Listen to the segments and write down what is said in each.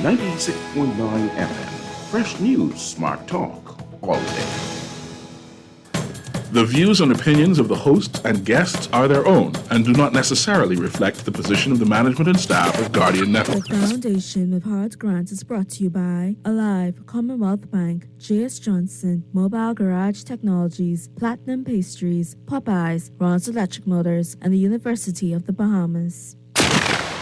96.9 FM. Fresh news, smart talk, all day. The views and opinions of the hosts and guests are their own and do not necessarily reflect the position of the management and staff of Guardian Network. The Foundation of Heart Grants is brought to you by Alive, Commonwealth Bank, J.S. Johnson, Mobile Garage Technologies, Platinum Pastries, Popeyes, Ron's Electric Motors, and the University of the Bahamas.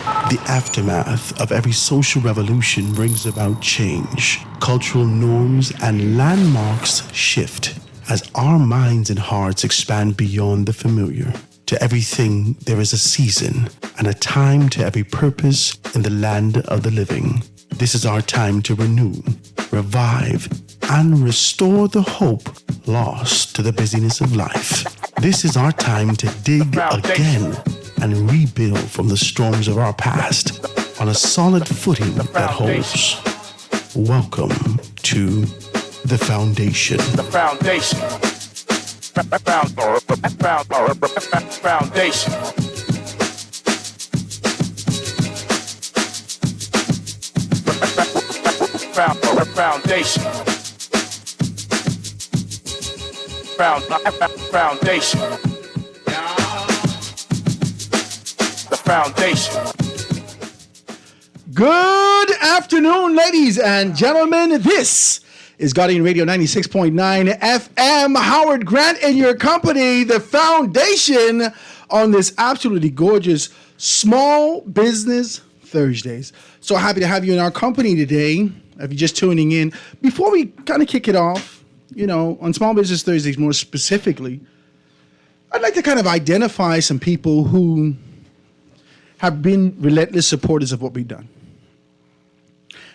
The aftermath of every social revolution brings about change. Cultural norms and landmarks shift as our minds and hearts expand beyond the familiar. To everything, there is a season and a time to every purpose in the land of the living. This is our time to renew, revive, and restore the hope lost to the busyness of life. This is our time to dig again and rebuild from the storms of our past on a solid footing that holds. Welcome to The Foundation. The Foundation. Foundation. Foundation. Foundation. The Foundation. Good afternoon, ladies and gentlemen. This is Guardian Radio 96.9 FM. Howard Grant in your company, The Foundation, on this absolutely gorgeous Small Business Thursdays. So happy to have you in our company today. If you're just tuning in, before we kind of kick it off, on Small Business Thursdays more specifically, I'd like to kind of identify some people who have been relentless supporters of what we've done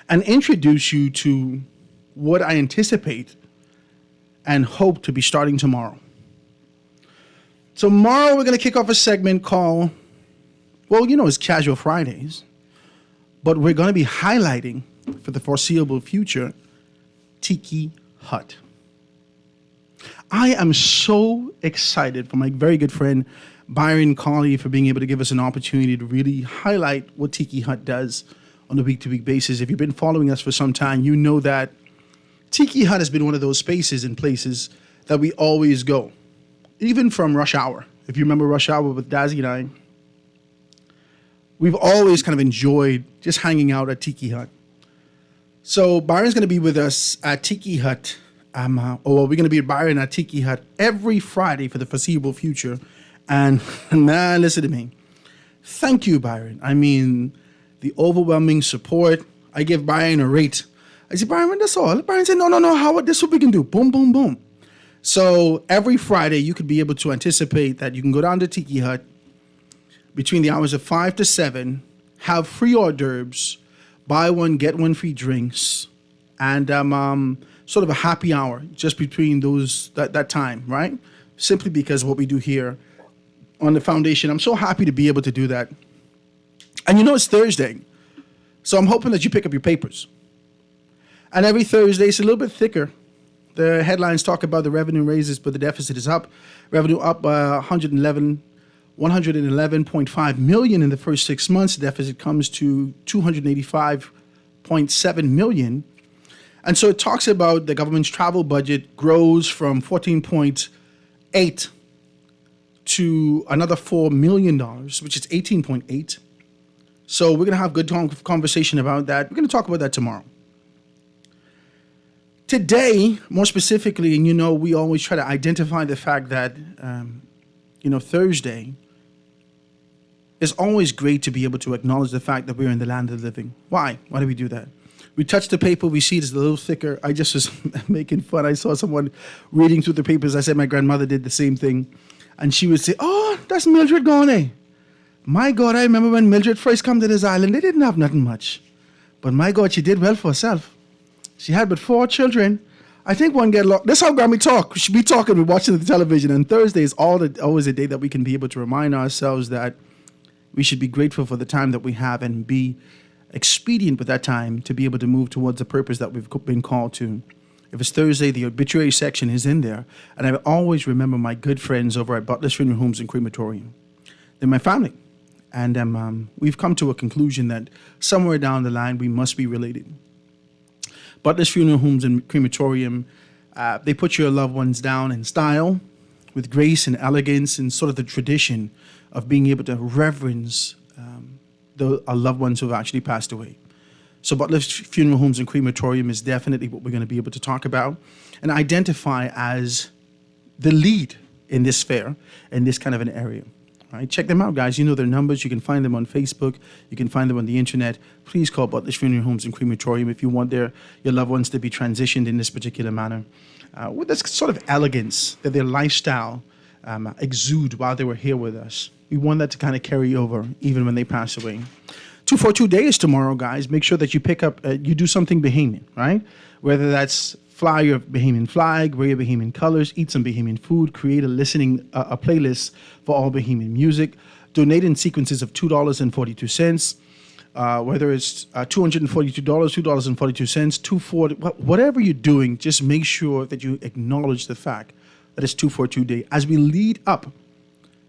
and introduce you to what I anticipate and hope to be starting tomorrow. Tomorrow we're going to kick off a segment called, it's Casual Fridays, but we're going to be highlighting for the foreseeable future Tiki Hut. I am so excited for my very good friend Byron Colley for being able to give us an opportunity to really highlight what Tiki Hut does on a week-to-week basis. If you've been following us for some time, you know that Tiki Hut has been one of those spaces and places that we always go, even from Rush Hour. If you remember Rush Hour with Dazzy and I, we've always kind of enjoyed just hanging out at Tiki Hut. So Byron's going to be with us at Tiki Hut. We're going to be at Byron at Tiki Hut every Friday for the foreseeable future. And now listen to me. Thank you, Byron. I mean, the overwhelming support. I give Byron a rate. I said, Byron, that's all. Byron said, no, Howard, this is what we can do. Boom, boom, boom. So every Friday, you could be able to anticipate that you can go down to Tiki Hut between the hours of 5 to 7, have free hors d'oeuvres, buy one, get one free drinks, and sort of a happy hour just between that time, right? Simply because of what we do here on the Foundation. I'm so happy to be able to do that. And it's Thursday, so I'm hoping that you pick up your papers. And every Thursday, it's a little bit thicker. The headlines talk about the revenue raises, but the deficit is up. Revenue up 111.5 million in the first 6 months. The deficit comes to 285.7 million. And so it talks about the government's travel budget grows from 14.8 to another $4 million, which is 18.8. So we're going to have good conversation about that. We're going to talk about that tomorrow. Today, more specifically, and we always try to identify the fact that, Thursday is always great to be able to acknowledge the fact that we're in the land of the living. Why? Why do we do that? We touch the paper, we see it's a little thicker. I just was making fun. I saw someone reading through the papers. I said my grandmother did the same thing. And she would say, oh, that's Mildred Gone. My God, I remember when Mildred first came to this island, they didn't have nothing much. But my God, she did well for herself. She had but 4 children. I think one get lost. That's how Grammy talk. We should be talking, we're watching the television. And Thursday is always a day that we can be able to remind ourselves that we should be grateful for the time that we have and be expedient with that time to be able to move towards the purpose that we've been called to. If it's Thursday, the obituary section is in there. And I always remember my good friends over at Butler's Funeral Homes and Crematorium. They're my family. And we've come to a conclusion that somewhere down the line we must be related. Butler's Funeral Homes and Crematorium, they put your loved ones down in style, with grace and elegance, and sort of the tradition of being able to reverence our loved ones who have actually passed away. So Butler's Funeral Homes and Crematorium is definitely what we're going to be able to talk about and identify as the lead in this fair, in this kind of an area. Right? Check them out, guys. You know their numbers. You can find them on Facebook. You can find them on the internet. Please call Butler's Funeral Homes and Crematorium if you want your loved ones to be transitioned in this particular manner. With this sort of elegance that their lifestyle exude while they were here with us. We want that to kind of carry over even when they pass away. 242 Day is tomorrow, guys. Make sure that you pick up, you do something Bahamian, right? Whether that's fly your Bahamian flag, wear your Bahamian colors, eat some Bahamian food, create a playlist for all Bahamian music, donate in sequences of $2.42, whether it's $242, $2.42, $2.40, whatever you're doing, just make sure that you acknowledge the fact that it's 242 Day. As we lead up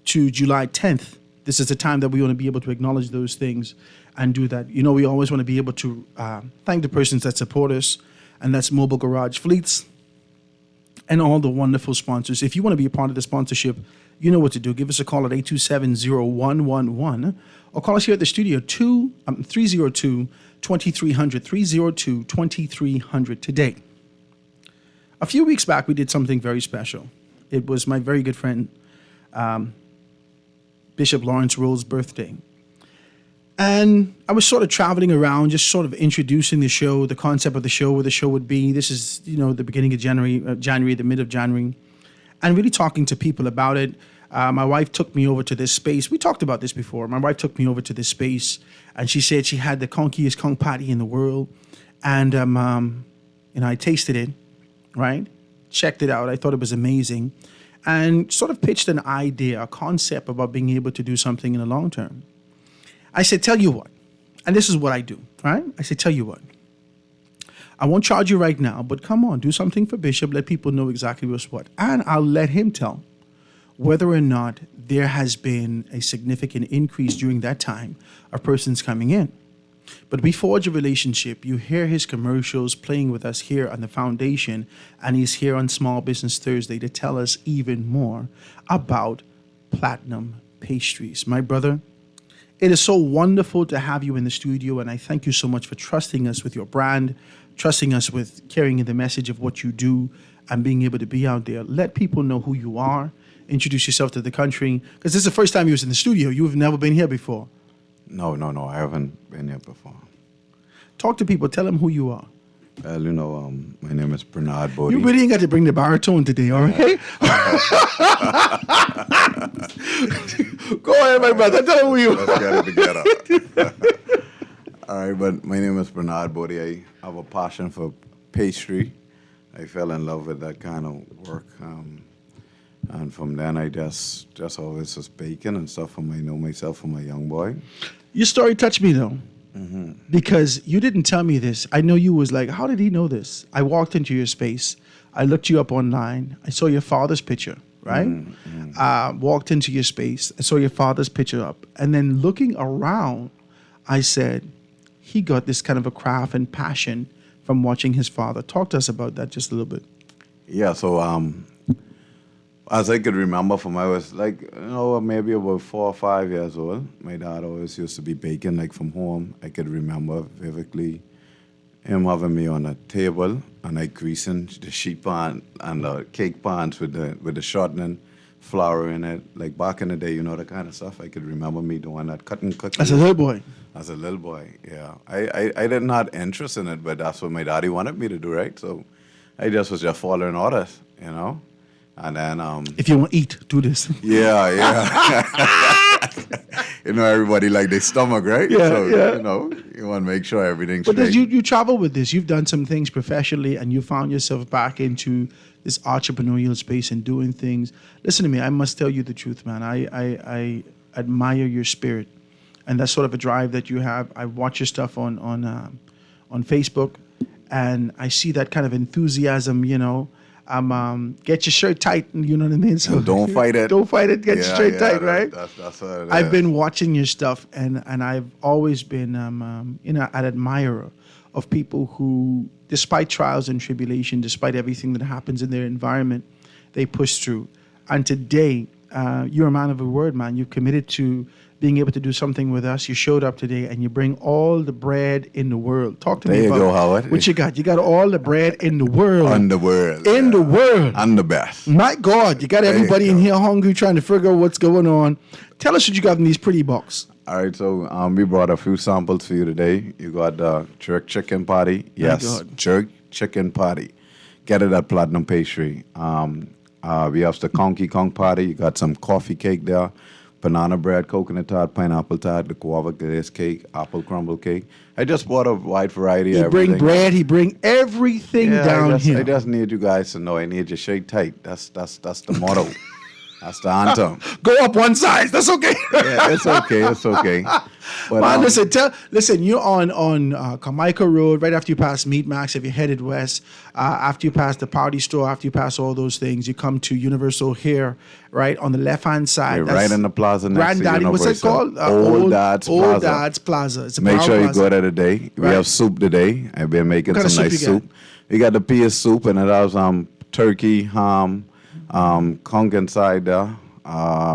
to July 10th, this is the time that we want to be able to acknowledge those things and do that. You know, we always want to be able to thank the persons that support us, and that's Mobile Garage Fleets and all the wonderful sponsors. If you want to be a part of the sponsorship, you know what to do. Give us a call at 827-0111 or call us here at the studio, 302-2300, 302-2300 today. A few weeks back, we did something very special. It was my very good friend, Bishop Lawrence Roll's birthday. And I was sort of traveling around, just sort of introducing the show, the concept of the show, where the show would be. This is, you know, the beginning of January, the mid of January, and really talking to people about it. My wife took me over to this space. We talked about this before. My wife took me over to this space, and she said she had the conkiest conch patty in the world. And, I tasted it, right? Checked it out. I thought it was amazing. And sort of pitched an idea, a concept about being able to do something in the long term. I said, tell you what, and this is what I do, right? I said, tell you what, I won't charge you right now, but come on, do something for Bishop, let people know exactly what's what. And I'll let him tell whether or not there has been a significant increase during that time of persons coming in. But we forge a relationship. You hear his commercials playing with us here on the foundation, and he's here on Small Business Thursday to tell us even more about Platinum Pastries. My brother, it is so wonderful to have you in the studio, and I thank you so much for trusting us with your brand, trusting us with carrying the message of what you do and being able to be out there. Let people know who you are. Introduce yourself to the country, because this is the first time you was in the studio. You've never been here before. No, I haven't been here before. Talk to people. Tell them who you are. Well, my name is Bernard Bodie. You really ain't got to bring the baritone today, all right? Go ahead, my brother. Tell them who you are. Let's get it together. All right, but my name is Bernard Bodie. I have a passion for pastry. I fell in love with that kind of work. And from then, I just always was baking and stuff. I know myself from a young boy. Your story touched me, though. Because you didn't tell me this. I know you was like, how did he know this? I walked into your space. I looked you up online. I saw your father's picture, right? Walked into your space. I saw your father's picture up. And then looking around, I said, he got this kind of a craft and passion from watching his father. Talk to us about that just a little bit. Yeah, so as I could remember from I was maybe about 4 or 5 years old, my dad always used to be baking from home. I could remember vividly him having me on a table and I greasing the sheet pan and the cake pans with the shortening flour in it. Like back in the day, that kind of stuff. I could remember me doing that, cutting cookies. As a little boy? As a little boy, yeah. I didn't have interest in it, but that's what my daddy wanted me to do, right? So I was just following orders, And then if you want to eat, do this. Yeah. Everybody like their stomach, right? Yeah, so, yeah. You want to make sure everything's But straight. you travel with this. You've done some things professionally, and you found yourself back into this entrepreneurial space and doing things. Listen to me. I must tell you the truth, man. I admire your spirit, and that's sort of a drive that you have. I watch your stuff on Facebook, and I see that kind of enthusiasm. get your shirt tight. You know what I mean? So Don't fight it. Don't fight it. Get your shirt tight, right? That's what it I've is. been watching your stuff, and I've always been, an admirer of people who, despite trials and tribulation, despite everything that happens in their environment, they push through. And today, you're a man of a word, man. You've committed to being able to do something with us. You showed up today, and you bring all the bread in the world. Talk to me There you about go, Howard. what you got. You got all the bread in the world. On the world. In the world. I'm the best. My God, you got There you everybody in go. here hungry, trying to figure out what's going on. Tell us what you got in these pretty box. All right, so we brought a few samples for you today. You got the jerk chicken patty. Yes, God. jerk chicken patty. Get it at Platinum Pastry. We have the Conky Kong patty. You got some coffee cake there, banana bread, coconut tart, pineapple tart, the guava glaze cake, apple crumble cake. I just bought a wide variety He of bring everything. bread. He bring everything down I here. just need you guys to know I need you shake tight. That's the motto. That's the anthem. Go up one size. That's okay. Yeah, it's okay. It's okay. But, Man, listen. You're on Carmichael Road, right after you pass Meat Max. If you're headed west, after you pass the Party Store, after you pass all those things, you come to Universal here, right on the left hand side. You're right in the plaza next to Granddaddy, what's it Universal. called? Old Dad's Plaza. Old Dad's Plaza. It's a Make brown sure you plaza. go there today. We Right. have soup today. I've been making What kind some of nice soup you got? soup. We got the pea soup, and it has turkey, ham, conch inside there,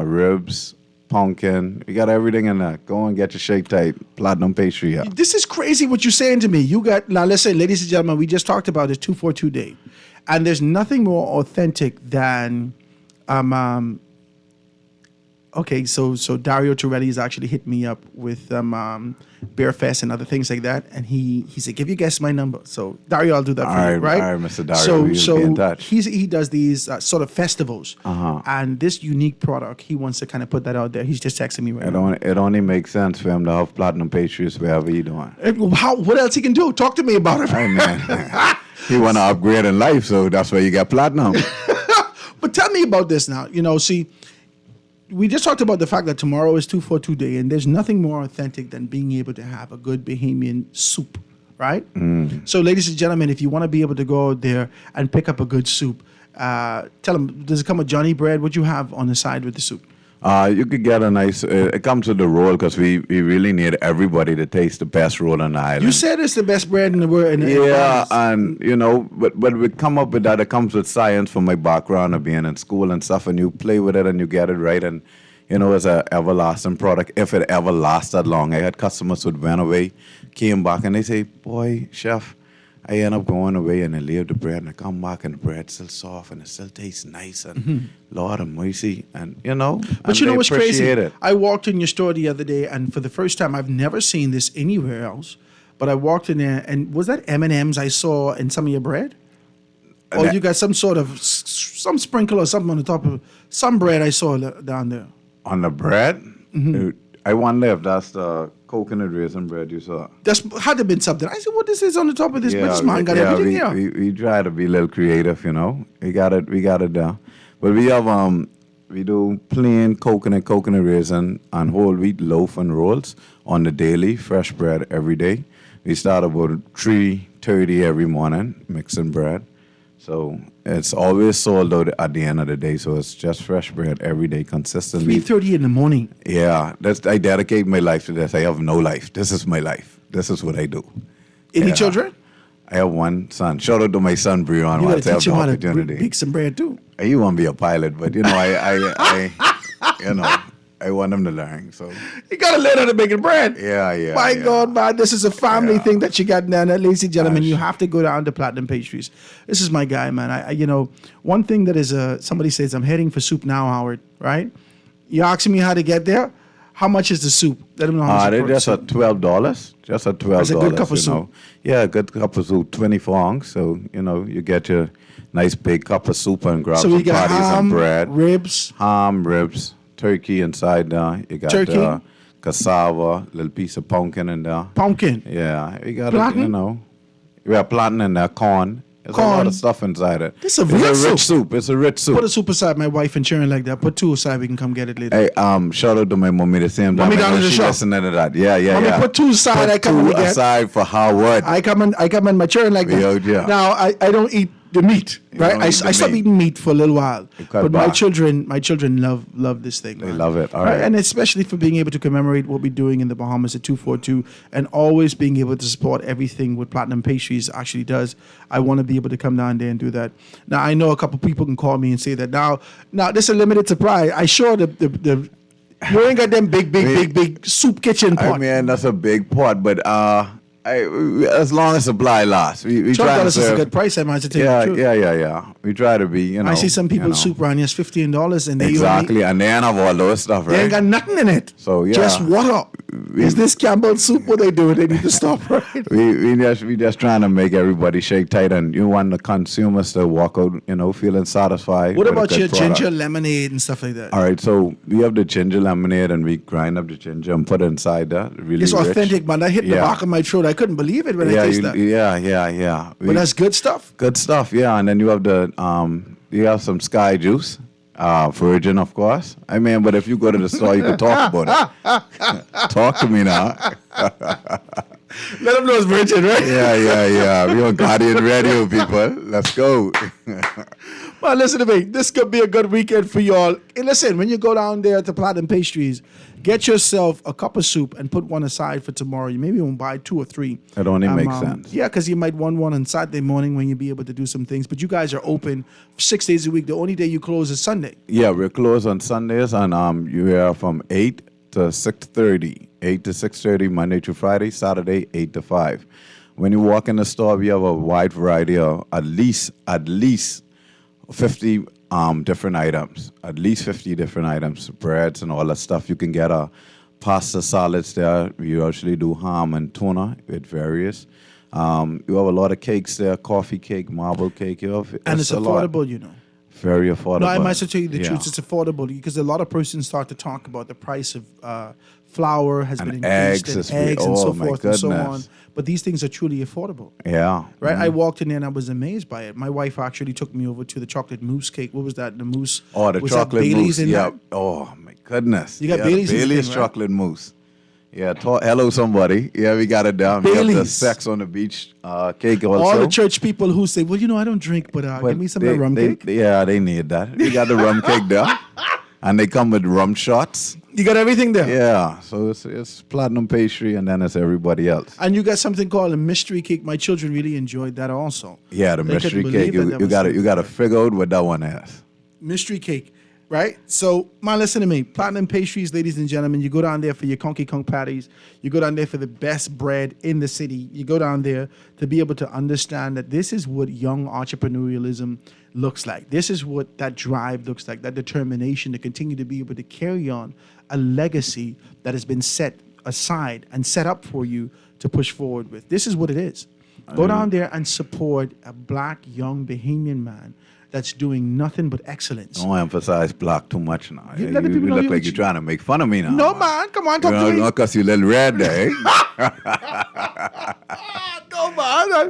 ribs, pumpkin. We got everything in there. Go and get your shake tight. Platinum Pastry here. This is crazy what you're saying to me. You got, now listen, ladies and gentlemen, we just talked about this 242 day. And there's nothing more authentic than okay, so Dario Torelli has actually hit me up with Bear Fest and other things like that, and he said, "Give your guests my number." So Dario, I'll do that for you, right? All right, Mr. Dario, we'll be in touch. He does these sort of festivals, Uh-huh. and this unique product, he wants to kind of put that out there. He's just texting me right now. It only makes sense for him to have Platinum Pastries wherever he doing. What else he can do? Talk to me about it. Hey, man. He want to upgrade in life, so that's why you got Platinum. But tell me about this now. See, we just talked about the fact that tomorrow is 242 day, and there's nothing more authentic than being able to have a good Bahamian soup, right? So, ladies and gentlemen, if you want to be able to go out there and pick up a good soup, tell them, does it come with Johnny bread? What you have on the side with the soup? You could get a nice. It comes with the roll because we really need everybody to taste the best roll on the island. You said it's the best bread in the world. Yeah, and but we come up with that. It comes with science from my background of being in school and stuff, and you play with it and you get it right, and it's an everlasting product. If it ever lasts that long, I had customers who went away, came back, and they say, "Boy, chef, I end up going away and I leave the bread and I come back and the bread's still soft and it still tastes nice and Lord of mercy and But and you know they what's crazy? appreciate it. I walked in your store the other day, and for the first time, I've never seen this anywhere else. But I walked in there, and was that M&Ms I saw in some of your bread? Or you got some sort of some sprinkle or something on the top of some bread I saw down there. On the bread, I wonder if that's the coconut raisin bread you saw. That's had to have been something. I said, "What is this on the top of this?" But this man got everything here. we try to be a little creative, We got it down. But we have we do plain coconut raisin and whole wheat loaf and rolls on the daily, fresh bread every day. We start about 3:30 every morning mixing bread. So it's always sold out at the end of the day. So it's just fresh bread every day consistently. 3:30 in the morning. Yeah, I dedicate my life to this. I have no life. This is my life. This is what I do. Any Yeah. children? I have one son. Shout out to my son Breon You got once to I have teach the him how to opportunity. bake some bread too. He want to be a pilot, but I want him to learn. So You got to learn how to make bread. yeah. My yeah. God, man, this is a family Yeah. thing that you got down there, ladies and gentlemen. Gosh. You have to go down to Platinum Pastries. This is my guy, man. One thing that is somebody says I'm heading for soup now, Howard. Right? You asking me how to get there? How much is the soup? Let them know how much They're it just at $12. Just at $12. It's a good cup of soup. Yeah, a good cup of soup, 24 ounce. So you get your nice big cup of soup and grab So some we got patties ham, and bread. ribs. Ham, ribs, turkey inside there. You got Turkey? cassava, little piece of pumpkin in there. Pumpkin. Yeah, we got Plantain? We have plantain in there, corn. There's a lot Corn. of stuff inside it. This is a It's real a soup. rich soup. It's a rich soup. Put a soup aside, my wife and children like that. Put two aside, we can come get it later. Hey, shout out to my mommy the same time. Mommy I down know in the she shop. listening to that. Yeah. Mommy, yeah. put two aside, Put I come two and get. aside for Howard. I come in my children like We that. out here. Now I don't eat the meat, You right? don't I eat the stopped meat. eating meat for a little while, You cut but my back. children love this thing. They man. love it. All right. And especially for being able to commemorate what we're doing in the Bahamas at 242, and always being able to support everything what Platinum Pastries actually does. I want to be able to come down there and do that. Now I know a couple people can call me and say that now this is a limited supply. I sure the you ain't got them big soup kitchen pot. I mean, that's a big part, but as long as supply lasts, we try to $12 is a serve. good price, I might say. Yeah. We try to be, you know. I see some people you know. soup around here is $15 and they Exactly, and they don't have all those stuff, They ain't right? got nothing in it. So, yeah. Just water. Is this Campbell soup what they do? They need to stop, right? We just trying to make everybody shake tight, and you want the consumers to walk out, you know, feeling satisfied. What with a about good your product. ginger lemonade and stuff like that? All right, so we have the ginger lemonade, and we grind up the ginger and put it inside that. Really It's rich. authentic, man. I hit the Yeah. back of my throat. I couldn't believe it when I tasted that. Yeah. But that's good stuff. Good stuff, yeah. And then you have you have some Sky Juice, virgin, of course. I mean, but if you go to the store, you can talk about it. Talk to me now. Let them know it's virgin, right? Yeah. We on Guardian Radio, people. Let's go. Well, listen to me. This could be a good weekend for y'all. And listen, when you go down there to Platinum Pastries, get yourself a cup of soup and put one aside for tomorrow. You maybe won't buy 2 or 3. That only makes sense. Yeah, because you might want one on Saturday morning when you be able to do some things. But you guys are open 6 days a week. The only day you close is Sunday. Yeah, we're closed on Sundays, and you are from 8 to 6:30. 8 to 6:30, Monday to Friday. Saturday, 8 to 5. When you walk in the store, we have a wide variety of at least 50 different items. At least 50 different items, breads and all that stuff. You can get pasta salads there. We usually do ham and tuna with various. You have a lot of cakes there, coffee cake, marble cake. And it's a lot. affordable, you know. Very affordable. No, I must tell you the Yeah. truth. It's affordable because a lot of persons start to talk about the price of flour has And been increased, eggs is- and eggs and oh, so my forth and so on. goodness. But these things are truly affordable. Yeah. Right, I walked in there and I was amazed by it. My wife actually took me over to the chocolate mousse cake. What was that? The mousse. Oh, the was that chocolate Bailey's mousse. in Yeah. that? Oh, my goodness. You got yeah, Bailey's in the Bailey's thing, right? chocolate mousse. Yeah. Hello, somebody. Yeah, we got it down. We have the Bailey's. Sex on the Beach cake also. All the church people who say, "Well, you know, I don't drink, but But give me some of the rum cake." Yeah, they need that. We got the rum cake there. And they come with rum shots. You got everything there. Yeah. So it's platinum pastry, and then it's everybody else. And you got something called a mystery cake. My children really enjoyed that also. Yeah, the They couldn't mystery believe cake. that that You was got to something. figure out what that one is. Mystery cake, right? So, man, listen to me. Platinum Pastries, ladies and gentlemen, you go down there for your conky conk patties. You go down there for the best bread in the city. You go down there to be able to understand that this is what young entrepreneurialism looks like. This is what that drive looks like, that determination to continue to be able to carry on a legacy that has been set aside and set up for you to push forward with. This is what it is. Go down there and support a black young Bahamian man that's doing nothing but excellence. Don't emphasize black too much now. You let the people know look you- like you're trying to make fun of me now. No, man, come on, talk to me. Not because you little red there. No, man. All of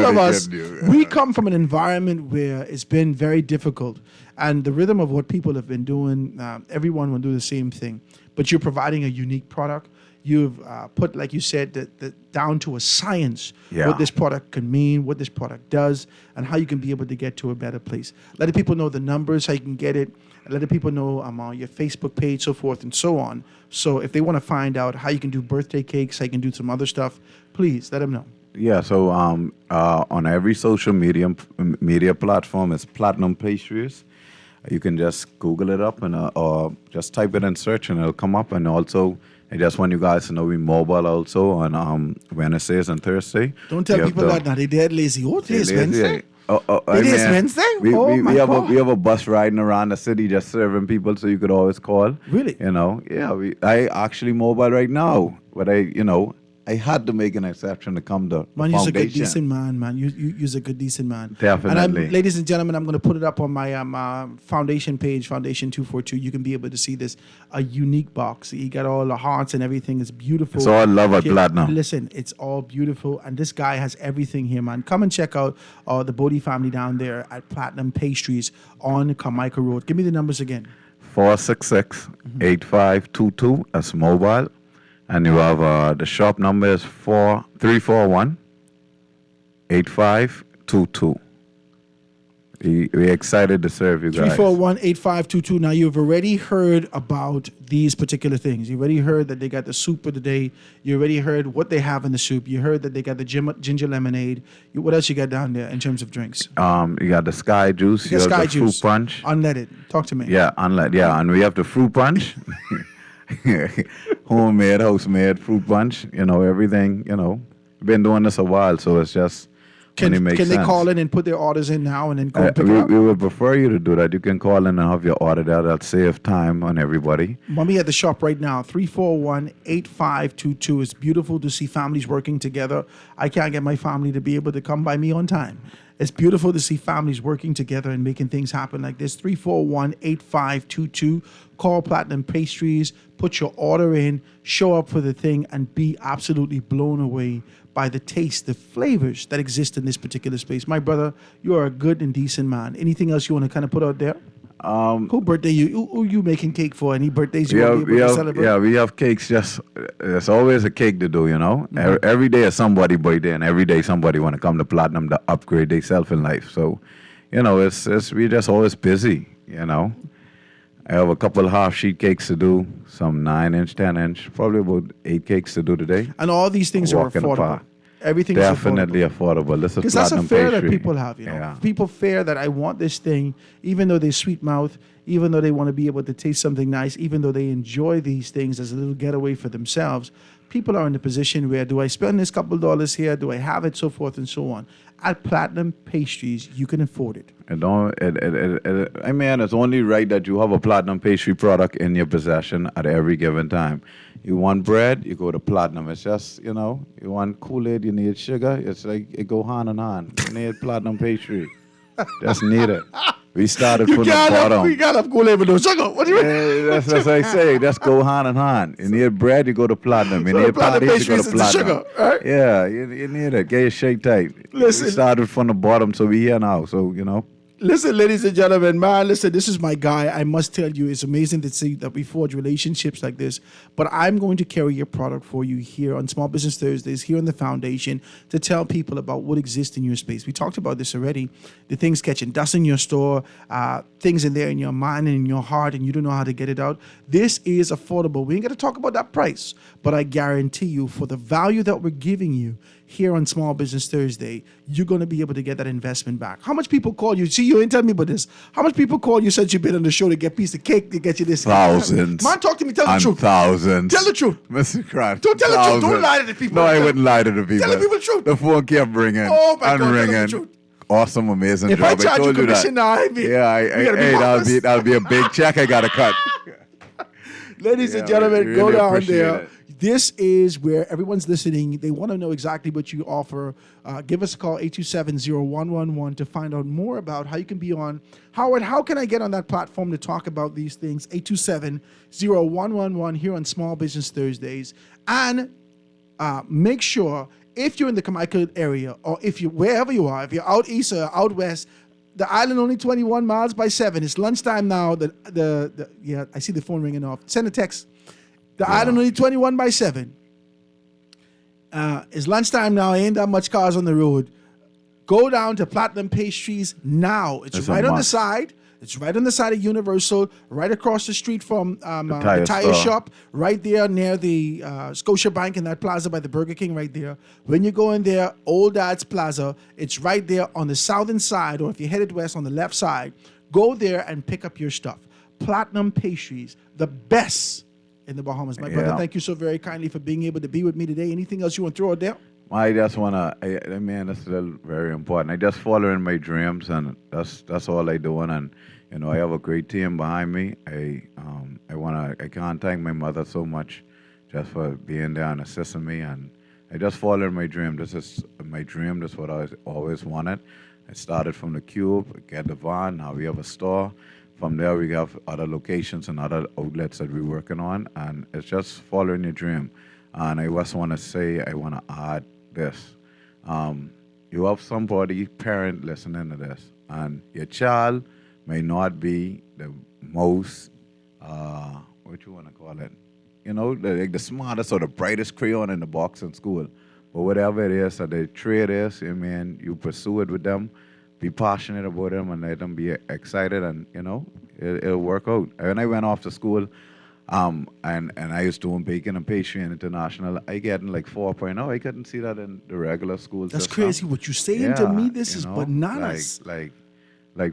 really us, kidding you. we come from an environment where it's been very difficult. And the rhythm of what people have been doing, everyone will do the same thing. But you're providing a unique product. You've put, like you said, down to a science Yeah. what this product can mean, what this product does, and how you can be able to get to a better place. Let the people know the numbers, how you can get it. Let the people know on your Facebook page, so forth and so on. So if they want to find out how you can do birthday cakes, how you can do some other stuff, please let them know. Yeah, so on every social media platform, it's Platinum Pastries. You can just Google it up and or just type it in search and it'll come up. And also, I just want you guys to know we mobile also on Wednesdays and Thursday. Don't tell We have people the- that now. They dead lazy. Oh, today's Wednesday. It is Wednesday? We, Oh, we, my we have God. we have a bus riding around the city just serving people, so you could always call. Really? You know, yeah. I actually mobile right now, but I had to make an exception to come to Man, you're a good, foundation. decent man. You're a good, decent man. Definitely. And ladies and gentlemen, I'm going to put it up on my foundation page, Foundation 242. You can be able to see this. A unique box. You got all the hearts and everything. It's beautiful. It's all love at Yeah, Platinum. Listen, it's all beautiful. And this guy has everything here, man. Come and check out the Bodie family down there at Platinum Pastries on Carmichael Road. Give me the numbers again. 466-8522. That's mobile. And you have the shop number is 341-8522. 8522. We're excited to serve you guys. 341-8522. Now, you've already heard about these particular things. You already heard that they got the soup of the day. You already heard what they have in the soup. You heard that they got the ginger lemonade. What else you got down there in terms of drinks? You got the sky juice. You got have sky the juice. fruit punch. Unleaded. Talk to me. Yeah, and we have the fruit punch. Homemade, house-made fruit punch. Everything. Been doing this a while, so it's just when it Can makes they sense. call in and put their orders in now and then go and pick it up? We would prefer you to do that. You can call in and have your order there. That'll save time on everybody. Mommy at the shop right now, 341-8522. It's beautiful to see families working together. I can't get my family to be able to come by me on time. It's beautiful to see families working together and making things happen like this. 341-8522. Call Platinum Pastries. Put your order in. Show up for the thing and be absolutely blown away by the taste, the flavors that exist in this particular space. My brother, you are a good and decent man. Anything else you want to kind of put out there? Who birthday who you making cake for? Any birthdays you want to be able to celebrate? Yeah, we have cakes. There's always a cake to do, Every day is somebody's birthday, and every day somebody want to come to Platinum to upgrade themselves in life. So, we're just always busy, I have a couple half sheet cakes to do, some 9-inch, 10-inch, probably about 8 cakes to do today. And all these things are Walk in the affordable. park. Everything Definitely is affordable. affordable. This is Because that's a Platinum fear Pastry. that people have, Yeah. People fear that I want this thing, even though they're sweet mouth, even though they want to be able to taste something nice, even though they enjoy these things as a little getaway for themselves. People are in the position where, do I spend this couple dollars here? Do I have it? So forth and so on. At Platinum Pastries, you can afford it. It's only right that you have a Platinum Pastry product in your possession at every given time. You want bread, you go to Platinum. It's just, you want Kool-Aid, you need sugar. It's like it go hand in hand. You need Platinum Pastry. Just need it. We started from the bottom. You got to go live with no sugar. What do you mean? That's what I say. Just go hand in hand. You need bread, you go to Platinum. You So need Platinum patties, you go Pastries to is the Platinum. sugar, right? Yeah, you need it. Get your shake tight. Listen. We started from the bottom, so we here now. So, Listen, ladies and gentlemen, man, listen, this is my guy. I must tell you, it's amazing to see that we forge relationships like this. But I'm going to carry your product for you here on Small Business Thursdays, here on the foundation, to tell people about what exists in your space. We talked about this already. The things catching dust in your store, things in there in your mind and in your heart, and you don't know how to get it out. This is affordable. We ain't going to talk about that price, but I guarantee you, for the value that we're giving you here on Small Business Thursday, you're going to be able to get that investment back. How much people call you? See, you ain't telling me about this. How much people call you since you've been on the show to get a piece of cake to get you this? Thousands. Man, talk to me. Tell the and truth. thousands. Tell the truth. Mr. Grant. Don't tell the truth. Don't thousands. lie to the people. No, I wouldn't lie to the people. Tell the people the truth. The phone kept ringing. Oh, my and God, tell them the ringing. truth. Awesome, amazing If job. I charge you told you commission that. now, That'll be a big check I got to cut. Ladies and Yeah, gentlemen, we go really down appreciate there. it. This is where everyone's listening. They want to know exactly what you offer. Give us a call, 827-0111, to find out more about how you can be on. Howard, how can I get on that platform to talk about these things? 827-0111 here on Small Business Thursdays. And make sure, if you're in the Carmichael area, or if you wherever you are, if you're out east or out west, the island only 21 miles by 7. It's lunchtime now. Yeah, I see the phone ringing off. Send a text. The island only 21 by 7. It's lunchtime now. Ain't that much cars on the road. Go down to Platinum Pastries now. It's right on the side. It's right on the side of Universal, right across the street from the tire shop, right there near the Scotia Bank in that plaza by the Burger King right there. When you go in there, Old Dad's Plaza, it's right there on the southern side, or if you're headed west on the left side, go there and pick up your stuff. Platinum Pastries, the best in the Bahamas. My brother, thank you so very kindly for being able to be with me today. Anything else you want to throw out there? I just want to, that's very important. I just follow in my dreams, and that's all I do. And I have a great team behind me. I can't thank my mother so much just for being there and assisting me. And I just follow in my dream. This is my dream. This is what I always wanted. I started from the Cube, get the van. Now we have a store. From there, we have other locations and other outlets that we're working on, and it's just following your dream. And I just want to say, I want to add this. You have somebody, parent, listening to this, and your child may not be the most, what you want to call it, like the smartest or the brightest crayon in the box in school, But whatever it is that the trade is, I mean, you pursue it with them, be passionate about them, and let them be excited, and it'll work out. When I went off to school, and I was doing baking and pastry and international, I getting like 4.0. I couldn't see that in the regular school That's system. crazy. What you're saying to me, this is bananas. Like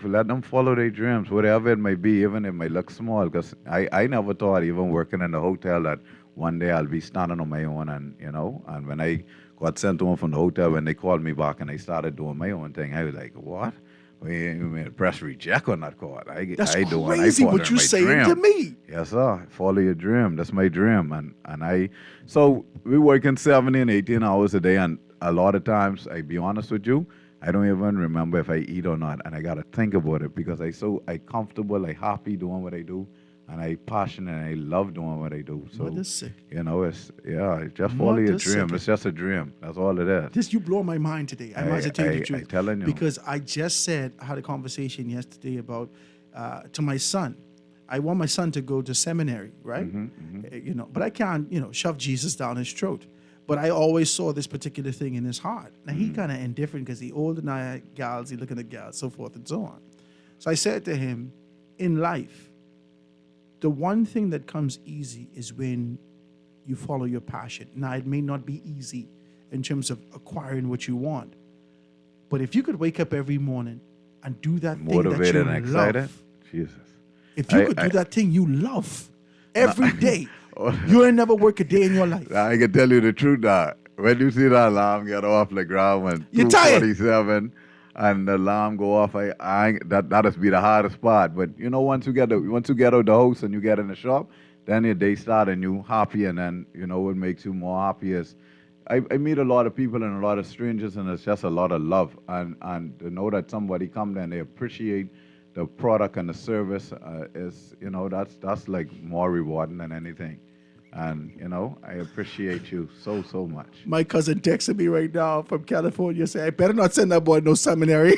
let them follow their dreams, whatever it might be, even if it might look small. Because I never thought, even working in the hotel, that one day I'll be standing on my own, and when I got sent home from the hotel, when they called me back and I started doing my own thing, I was like, what? We press reject on that call. That's I crazy what you're saying to me. Yes, sir. Follow your dream. That's my dream. So we working 17, 18 hours a day, and a lot of times, I be honest with you, I don't even remember if I eat or not, and I gotta think about it because I comfortable, I happy doing what I do, and I passionate, and I love doing what I do. So Mother's sick. It's just follow your Mother's dream. sick. It's just a dream. That's all it is. This you blow my mind today. I must tell you the truth. I telling you. Because I just said, I had a conversation yesterday about to my son. I want my son to go to seminary, right? But I can't, shove Jesus down his throat. But I always saw this particular thing in his heart. Now he kind of indifferent because he older than I gals, he looking at gals, so forth and so on. So I said to him, in life, the one thing that comes easy is when you follow your passion. Now, it may not be easy in terms of acquiring what you want, but if you could wake up every morning and do that Motivated thing that you and excited. love, Jesus. if you could do that thing you love every day, you ain't never work a day in your life. I can tell you the truth now. When you see that alarm get off the ground when You're tired. 2:47 and the alarm go off, that'll be the hardest part. But once you get out the house and you get in the shop, then your day start and you happy, and then what makes you more happy is I meet a lot of people and a lot of strangers, and it's just a lot of love, and to know that somebody come there and they appreciate the product and the service is that's like more rewarding than anything. And I appreciate you so much. My cousin texted me right now from California saying, I better not send that boy no seminary.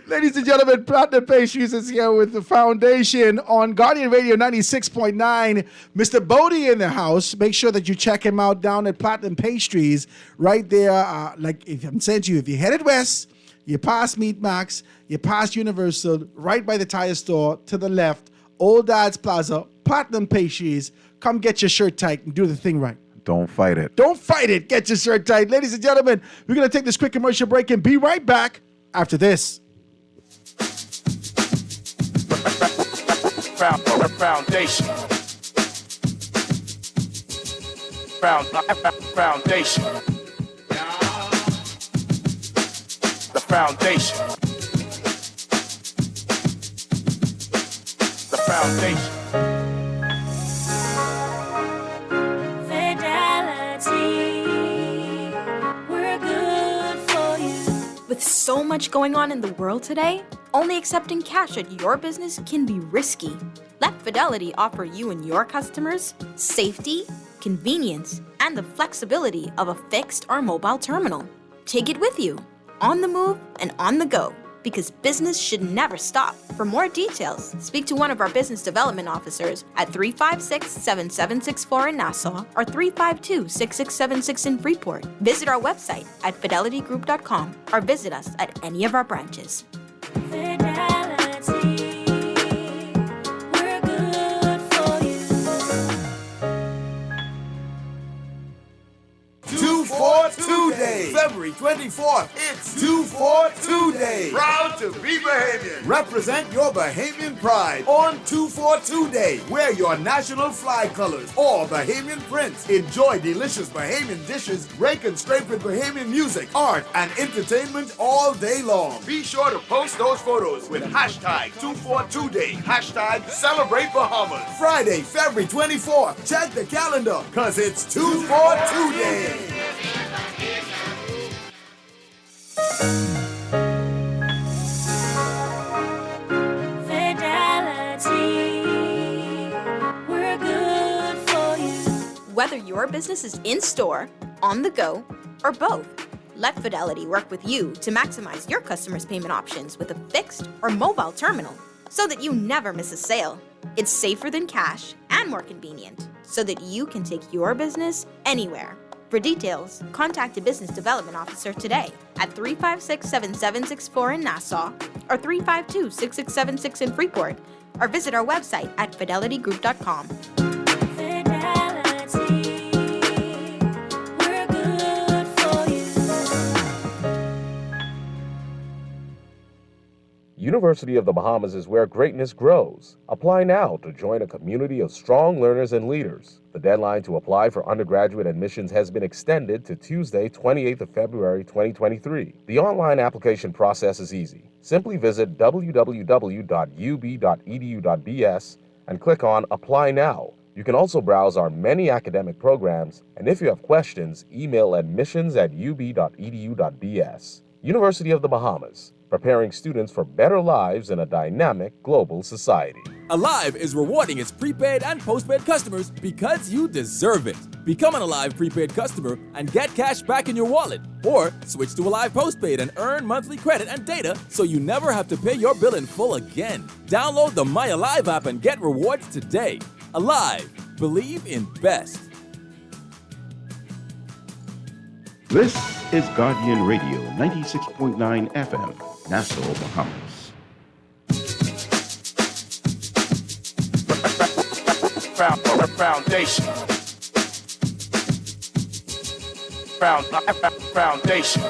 Ladies and gentlemen, Platinum Pastries is here with the foundation on Guardian Radio 96.9. Mr. Bodie in the house. Make sure that you check him out down at Platinum Pastries right there. Like if I'm saying to you, if you headed west, you pass Meat Max, you pass Universal, right by the tire store to the left, Old Dad's Plaza, Platinum Pastries. Come get your shirt tight and do the thing right. Don't fight it. Don't fight it. Get your shirt tight. Ladies and gentlemen, we're going to take this quick commercial break and be right back after this. Foundation. Foundation. The foundation. The foundation. Fidelity, we're good for you. With so much going on in the world today, only accepting cash at your business can be risky. Let Fidelity offer you and your customers safety, convenience, and the flexibility of a fixed or mobile terminal. Take it with you, on the move and on the go, because business should never stop. For more details, speak to one of our business development officers at 356-7764 in Nassau or 352-6676 in Freeport. Visit our website at fidelitygroup.com or visit us at any of our branches. Fidelity, we're good for you. 242 Day, February 24th. It's 242 Day. Proud to be Bahamian. Represent your Bahamian pride on 242 Day. Wear your national flag colors or Bahamian prints. Enjoy delicious Bahamian dishes, rake and scrape with Bahamian music, art, and entertainment all day long. Be sure to post those photos with hashtag 242 Day, hashtag Celebrate Bahamas. Friday, February 24th. Check the calendar, cause it's 242 Day. Fidelity, we're good for you. Whether your business is in store, on the go, or both, let Fidelity work with you to maximize your customers' payment options with a fixed or mobile terminal so that you never miss a sale. It's safer than cash and more convenient so that you can take your business anywhere. For details, contact a business development officer today at 356-7764 in Nassau or 352-6676 in Freeport, or visit our website at fidelitygroup.com. University of the Bahamas is where greatness grows. Apply now to join a community of strong learners and leaders. The deadline to apply for undergraduate admissions has been extended to Tuesday, 28th of February, 2023. The online application process is easy. Simply visit www.ub.edu.bs and click on Apply Now. You can also browse our many academic programs, and if you have questions, email admissions@ub.edu.bs. University of the Bahamas, preparing students for better lives in a dynamic global society. Alive is rewarding its prepaid and postpaid customers because you deserve it. Become an Alive prepaid customer and get cash back in your wallet. Or switch to Alive postpaid and earn monthly credit and data so you never have to pay your bill in full again. Download the My Alive app and get rewards today. Alive. Believe in best. This is Guardian Radio 96.9 FM, Nassau, Bahamas. Foundation. Foundation.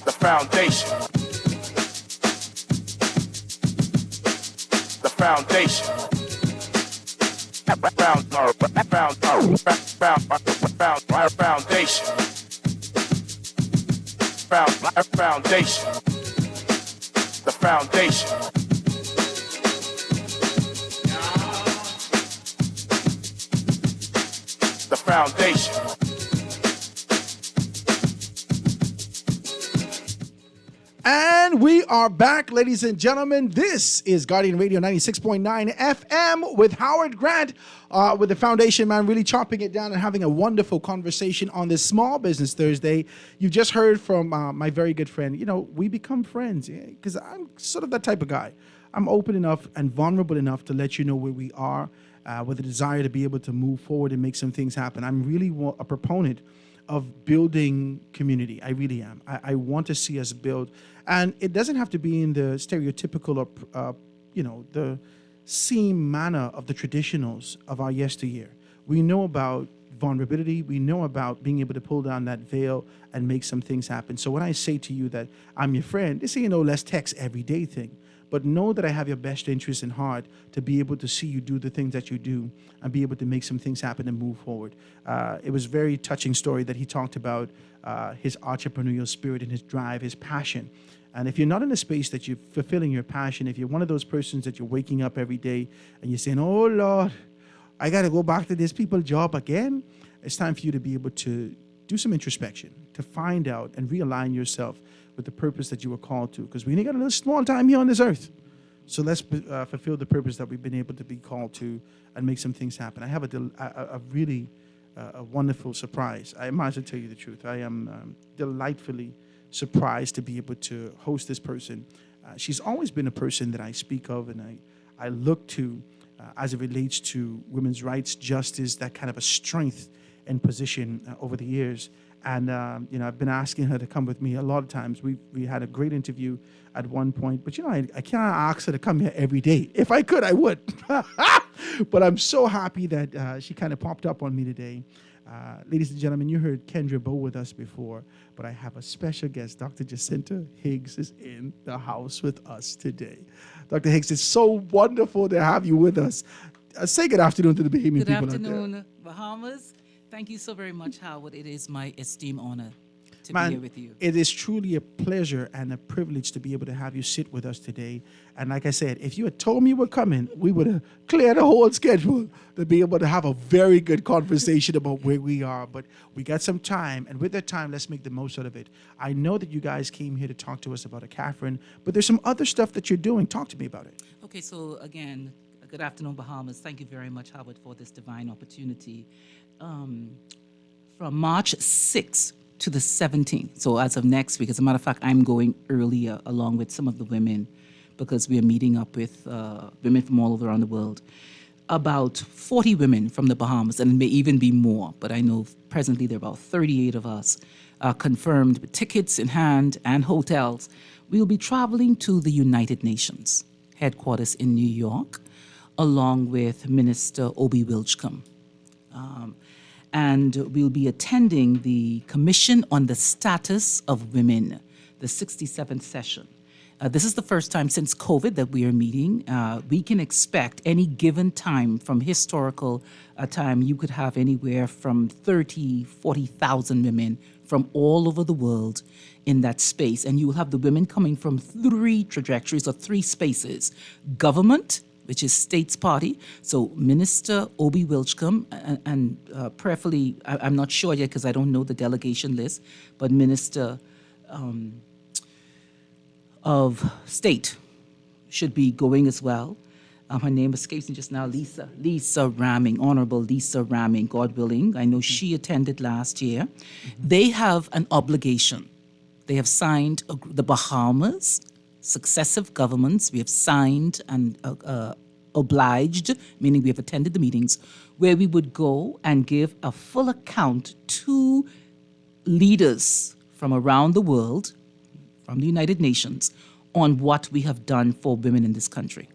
The foundation. The foundation. Foundation. Foundation. The foundation. The foundation. And we are back, ladies and gentlemen. This is Guardian Radio 96.9 FM with Howard Grant, with the Foundation Man, really chopping it down and having a wonderful conversation on this Small Business Thursday. You just heard from my very good friend. You know, we become friends because I'm sort of that type of guy. I'm open enough and vulnerable enough to let you know where we are, with a desire to be able to move forward and make some things happen. I'm really a proponent of building community. I really am. I want to see us build. And it doesn't have to be in the stereotypical or, the same manner of the traditionals of our yesteryear. We know about vulnerability. We know about being able to pull down that veil and make some things happen. So when I say to you that I'm your friend, this ain't no let's text every day thing. But know that I have your best interest in heart to be able to see you do the things that you do and be able to make some things happen and move forward. It was a very touching story that he talked about his entrepreneurial spirit and his drive, his passion. And if you're not in a space that you're fulfilling your passion, if you're one of those persons that you're waking up every day and you're saying, oh, Lord, I got to go back to this people's job again, it's time for you to be able to do some introspection, to find out and realign yourself with the purpose that you were called to, because we only got a little small time here on this earth. So let's fulfill the purpose that we've been able to be called to and make some things happen. I have a really wonderful surprise. I might as well tell you the truth. I am delightfully surprised to be able to host this person. She's always been a person that I speak of and I look to as it relates to women's rights, justice, that kind of a strength and position over the years. And, I've been asking her to come with me a lot of times. We had a great interview at one point. But, I can't ask her to come here every day. If I could, I would. But I'm so happy that she kind of popped up on me today. Ladies and gentlemen, you heard Kendra Bow with us before. But I have a special guest. Dr. Jacinta Higgs is in the house with us today. Dr. Higgs, it's so wonderful to have you with us. Say good afternoon to the Bahamian people out there. Good afternoon, Bahamas. Thank you so very much, Howard. It is my esteemed honor to be here with you. It is truly a pleasure and a privilege to be able to have you sit with us today. And like I said, if you had told me you were coming, we would have cleared the whole schedule to be able to have a very good conversation about where we are. But we got some time, and with that time, let's make the most out of it. I know that you guys came here to talk to us about a Catherine, but there's some other stuff that you're doing. Talk to me about it. Okay, so again, good afternoon, Bahamas. Thank you very much, Howard, for this divine opportunity. From March 6th to the 17th, so as of next week, as a matter of fact, I'm going earlier along with some of the women because we are meeting up with women from all over around the world. about 40 women from the Bahamas, and it may even be more, but I know presently there are about 38 of us confirmed with tickets in hand and hotels. We'll be traveling to the United Nations headquarters in New York, along with Minister Obi Wilchcombe. And we'll be attending the Commission on the Status of Women, the 67th session. This is the first time since COVID that we are meeting. We can expect any given time from historical time, you could have anywhere from 30, 40,000 women from all over the world in that space. And you will have the women coming from three trajectories or three spaces. Government, which is States Party. So Minister Obi Wilchcombe, and prayerfully, I'm not sure yet because I don't know the delegation list, but Minister of State should be going as well. Her name escapes me just now, Lisa Ramming, Honorable Lisa Ramming, God willing. I know she attended last year. They have an obligation. They have signed, the Bahamas, successive governments, we have signed and obliged, meaning we have attended the meetings, where we would go and give a full account to leaders from around the world, from the United Nations, on what we have done for women in this country.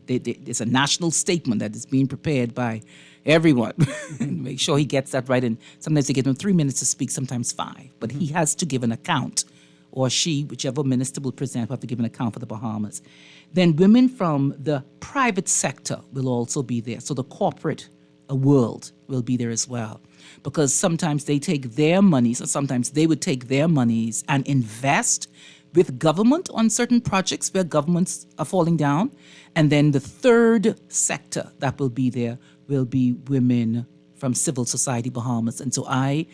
There's a national statement that is being prepared by everyone. Make sure he gets that right. And sometimes they give him 3 minutes to speak, sometimes 5. But he has to give an account, or she, whichever minister will present, will have to give an account for the Bahamas. Then women from the private sector will also be there. So the corporate world will be there as well. Because sometimes they take their monies, or sometimes they would take their monies and invest with government on certain projects where governments are falling down. And then the third sector that will be there will be women from Civil Society Bahamas. And so I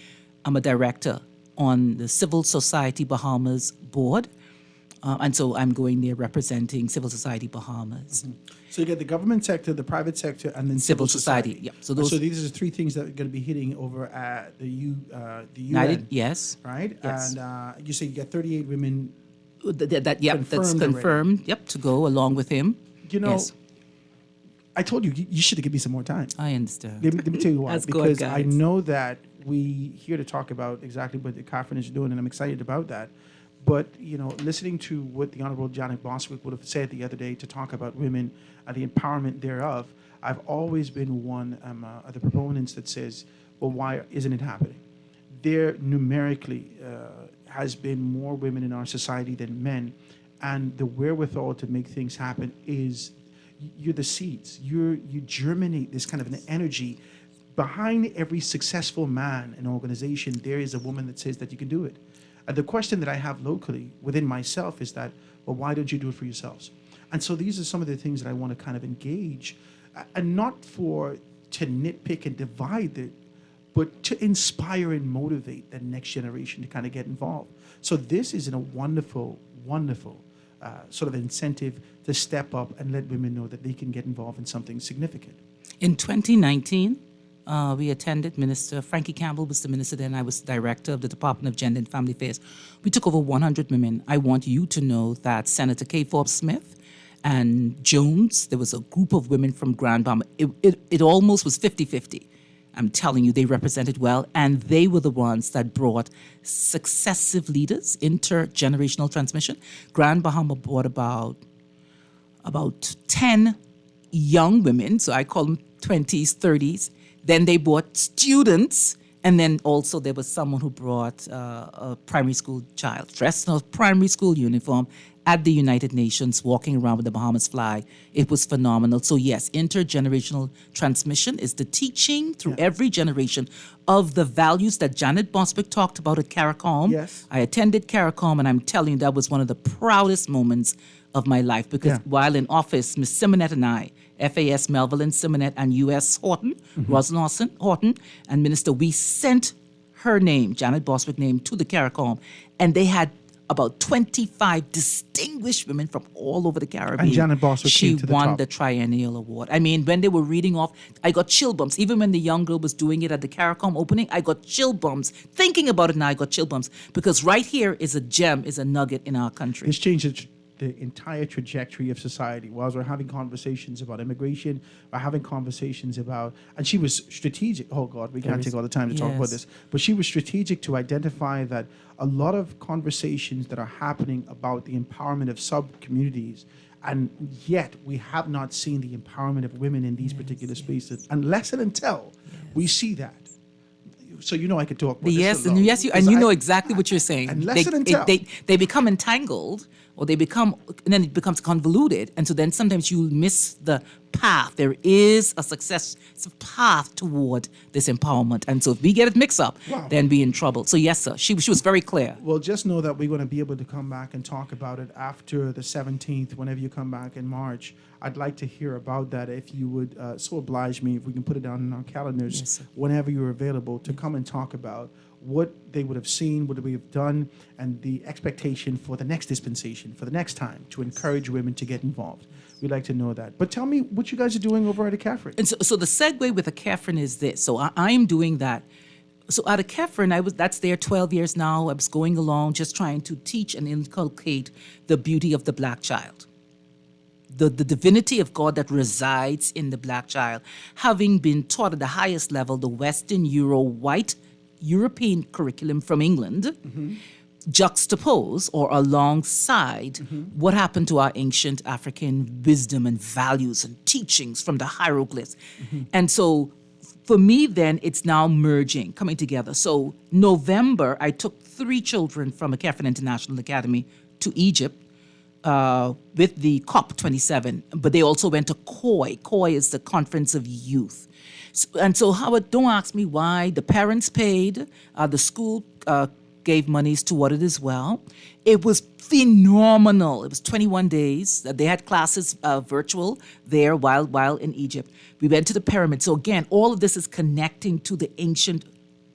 am a director on the Civil Society Bahamas board. And so I'm going there representing Civil Society Bahamas. So you get the government sector, the private sector, and then Civil society. Yeah. So these are the three things that are going to be hitting over at the UN. United, yes. Right? Yes. And you say you get 38 women that's confirmed confirmed. already. Yep, to go along with him. You know, Yes. I told you, you should have given me some more time. I understand. Let me tell you why. That's good, Because I guys. know that we here to talk about exactly what the conference is doing, and I'm excited about that. But, you know, listening to what the Honorable Janet Bostwick would have said the other day to talk about women and the empowerment thereof, I've always been one of the proponents that says, well, why isn't it happening? There numerically has been more women in our society than men, and the wherewithal to make things happen is you're the seeds. You germinate this kind of an energy. Behind every successful man and organization, there is a woman that says that you can do it. And the question that I have locally within myself is that, well, why don't you do it for yourselves? And so these are some of the things that I want to kind of engage, and not to nitpick and divide it, but to inspire and motivate the next generation to kind of get involved. So this is a wonderful, wonderful sort of incentive to step up and let women know that they can get involved in something significant. In 2019, we attended. Minister Frankie Campbell was the minister then. I was director of the Department of Gender and Family Affairs. We took over 100 women. I want you to know that Senator Kay Forbes Smith and Jones, there was a group of women from Grand Bahama. It almost was 50-50. I'm telling you, they represented well, and they were the ones that brought successive leaders, intergenerational transmission. Grand Bahama brought about 10 young women, so I call them 20s, 30s. Then they brought students, and then also there was someone who brought a primary school child, dressed in a primary school uniform at the United Nations, walking around with the Bahamas flag. It was phenomenal. So yes, intergenerational transmission is the teaching through every generation of the values that Janet Bostwick talked about at CARICOM. Yes. I attended CARICOM, and I'm telling you, that was one of the proudest moments of my life, because while in office, Ms. Simonet and I, FAS Melville Simonet and U.S. Horton, Rosalind Horton, and Minister, we sent her name, Janet Bostwick name, to the CARICOM, and they had about 25 distinguished women from all over the Caribbean. And Janet Bostwick She came to the won top. the Triennial Award. I mean, when they were reading off, I got chill bumps. Even when the young girl was doing it at the CARICOM opening, I got chill bumps. Thinking about it now, I got chill bumps. Because right here is a gem, is a nugget in our country. It's changed the entire trajectory of society. Whilst we're having conversations about immigration, we're having conversations about, and she was strategic. Oh God, we can't take all the time to talk about this, but she was strategic to identify that a lot of conversations that are happening about the empowerment of sub-communities, and yet we have not seen the empowerment of women in these particular spaces unless and until we see that. So I could talk about yes, this and alone, yes, you because know exactly what you're saying. Unless and until. They become entangled, or and then it becomes convoluted, and so then sometimes you miss the path. There is a path toward this empowerment, and so if we get it mixed up, then we're in trouble. So yes, sir, she was very clear. Well, just know that we're going to be able to come back and talk about it after the 17th, whenever you come back in March. I'd like to hear about that. If you would so oblige me, if we can put it down in our calendars whenever you're available to come and talk about what they would have seen, what we have done, and the expectation for the next dispensation, for the next time, to encourage women to get involved. We'd like to know that. But tell me what you guys are doing over at Akafrin. And so the segue with Akafrin is this. So I'm doing that. So at Akafrin, that's there 12 years now. I was going along just trying to teach and inculcate the beauty of the Black child. The divinity of God that resides in the Black child, having been taught at the highest level, the Western white European curriculum from England, juxtapose or alongside what happened to our ancient African wisdom and values and teachings from the hieroglyphs. And so for me, then, it's now merging, coming together. So November, I took 3 children from Akafrin International Academy to Egypt, with the COP27, but they also went to COI. COI is the Conference of Youth. And so, Howard, don't ask me why. The parents paid, the school gave monies toward it as well. It was phenomenal. It was 21 days. They had classes virtual there while in Egypt. We went to the pyramid. So again, all of this is connecting to the ancient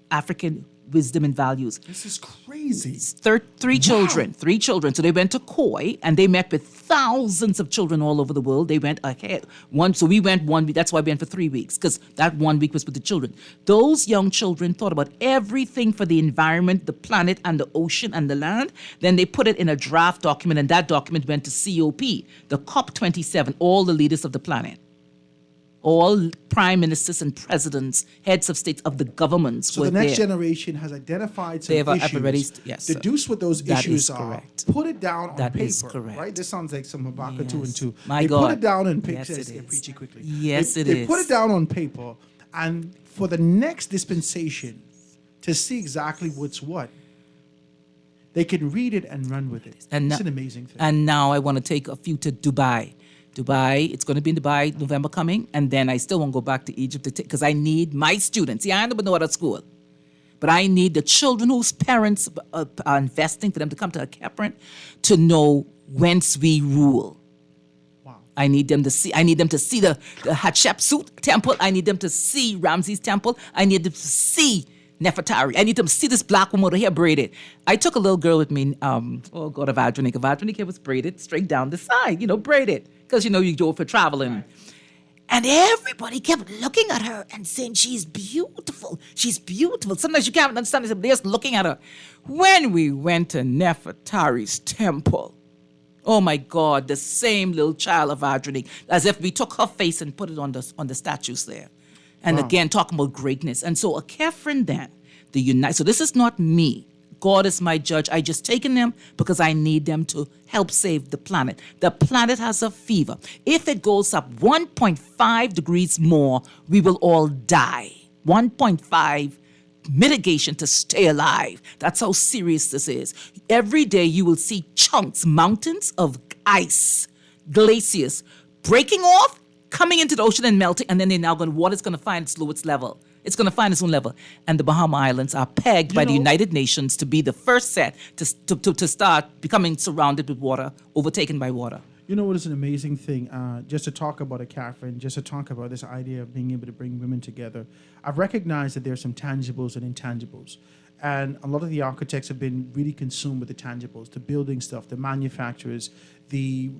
African wisdom and values. This is crazy. 3 children. So they went to COI and they met with thousands of children all over the world. They went ahead. So we went 1 week. That's why we went for 3 weeks, because that 1 week was with the children. Those young children thought about everything for the environment, the planet, and the ocean and the land. Then they put it in a draft document, and that document went to COP, the COP27, all the leaders of the planet. All prime ministers and presidents, heads of states of the governments were there. So the next there. generation has identified some issues, yes, deduced what those that issues is are, correct. put it down on That paper. is correct. Right? This sounds like some Habakkuk 2 and 2. My they God. put it down on paper. Yes, it is. Preach it quickly. Yes, they put it down on paper, and for the next dispensation to see exactly what's what, they can read it and run with it. It's an amazing thing. And now I want to take a few to Dubai. It's going to be in Dubai, November coming, and then I still won't go back to Egypt because I need my students. See, I end up in no other school, but I need the children whose parents are investing for them to come to Akafrin to know whence we rule. Wow. I need them to see the Hatshepsut temple. I need them to see Ramses temple. I need them to see Nefertari. I need them to see this black woman with her hair braided. I took a little girl with me, of Avadronik. Avadronik hair was braided straight down the side, braided. Because, you go for traveling. Right. And everybody kept looking at her and saying, she's beautiful. She's beautiful. Sometimes you can't understand it, but they're just looking at her. When we went to Nefertari's temple, oh my God, the same little child of Avadronik, as if we took her face and put it on the statues there. And again, talking about greatness. And so Akafrin then, so this is not me. God is my judge. I just taken them because I need them to help save the planet. The planet has a fever. If it goes up 1.5 degrees more, we will all die. 1.5 mitigation to stay alive. That's how serious this is. Every day you will see chunks, mountains of ice, glaciers breaking off, coming into the ocean and melting, and then water's going to find its lowest level. It's going to find its own level. And the Bahama Islands are pegged by the United Nations to be the first set to start becoming surrounded with water, overtaken by water. You know what is an amazing thing? Just to talk about Akafrin, just to talk about this idea of being able to bring women together, I've recognized that there's some tangibles and intangibles. And a lot of the architects have been really consumed with the tangibles, the building stuff, the manufacturers, the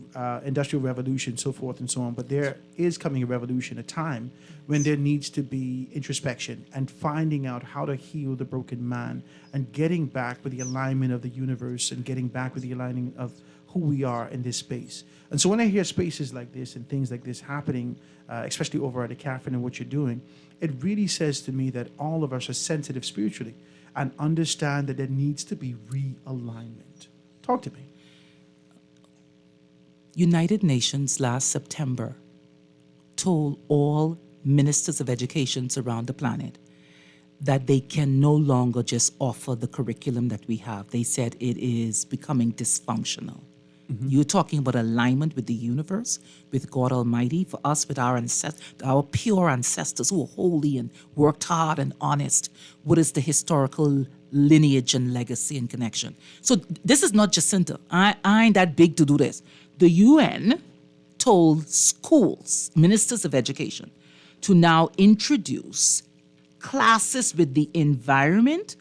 industrial revolution, so forth and so on. But there is coming a revolution, a time when there needs to be introspection and finding out how to heal the broken man and getting back with the alignment of the universe and getting back with the aligning of who we are in this space. And so when I hear spaces like this and things like this happening, especially over at the Catherine and what you're doing, it really says to me that all of us are sensitive spiritually and understand that there needs to be realignment. Talk to me. United Nations last September told all ministers of education around the planet that they can no longer just offer the curriculum that we have. They said it is becoming dysfunctional. You're talking about alignment with the universe, with God Almighty, for us, with our pure ancestors who are holy and worked hard and honest. What is the historical lineage and legacy and connection? So this is not Jacinta. I ain't that big to do this. The UN told schools, ministers of education, to now introduce classes with the environment,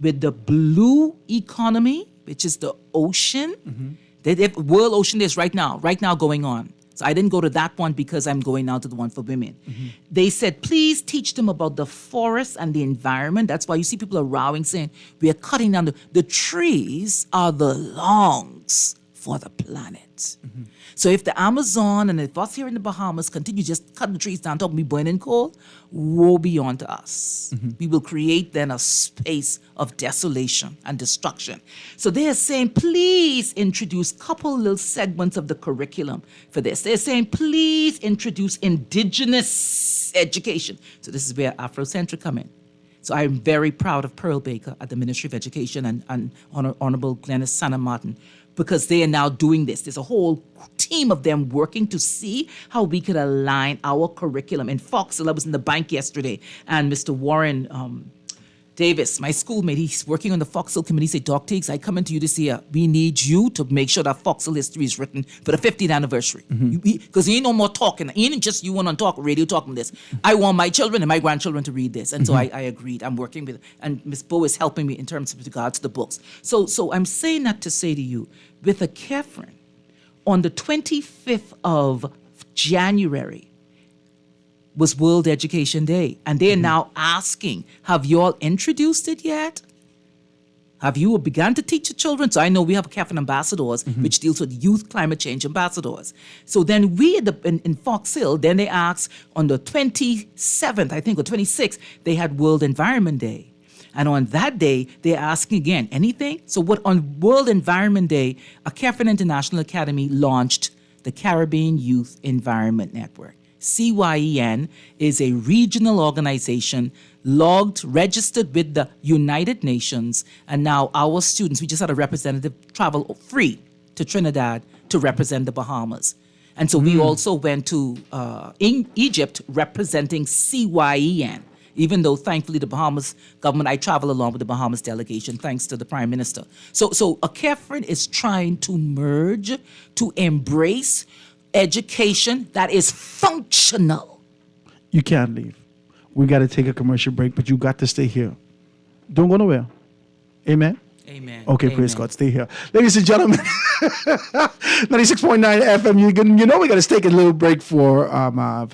with the blue economy, which is the ocean. They have World Ocean Day is right now going on. So I didn't go to that one because I'm going now to the one for women. They said, please teach them about the forest and the environment. That's why you see people are rowing saying, we are cutting down the trees are the lungs for the planet. So if the Amazon and if us here in the Bahamas continue just cutting the trees down, don't be burning coal, woe be unto us. We will create then a space of desolation and destruction. So they are saying, please introduce a couple little segments of the curriculum for this. They're saying, please introduce indigenous education. So this is where Afrocentric come in. So I'm very proud of Pearl Baker at the Ministry of Education and Honorable Glenys Santa Martin, because they are now doing this. There's a whole team of them working to see how we could align our curriculum. In Foxville, I was in the bank yesterday, and Mr. Warren Davis, my schoolmate, he's working on the Foxville committee, said, Doc Tiggs, I come into you this year. We need you to make sure that Foxville history is written for the 50th anniversary. Because ain't no more talking. Ain't just you on talk, radio talking this. I want my children and my grandchildren to read this. And so I agreed. I'm working with, and Ms. Bo is helping me in terms of regards to the books. So I'm saying that to say to you, with a Catherine, on the 25th of January, was World Education Day. And they're now asking, have you all introduced it yet? Have you begun to teach your children? So I know we have Catherine Ambassadors, which deals with youth climate change ambassadors. So then we in Fox Hill, then they asked on the 27th, I think, or 26th, they had World Environment Day. And on that day, they're asking again, anything? So what on World Environment Day, a Catherine International Academy launched the Caribbean Youth Environment Network. CYEN is a regional organization registered with the United Nations, and now our students, we just had a representative travel free to Trinidad to represent the Bahamas. And so we also went to Egypt representing CYEN, even though thankfully the Bahamas government, I travel along with the Bahamas delegation, thanks to the Prime Minister. So a Catherine is trying to merge, to embrace education that is functional. You can't leave. We got to take a commercial break, but you got to stay here. Don't go nowhere. Amen? Amen. Okay, Amen. praise God. Stay here. Ladies and gentlemen, 96.9 FM, you know we got to take a little break for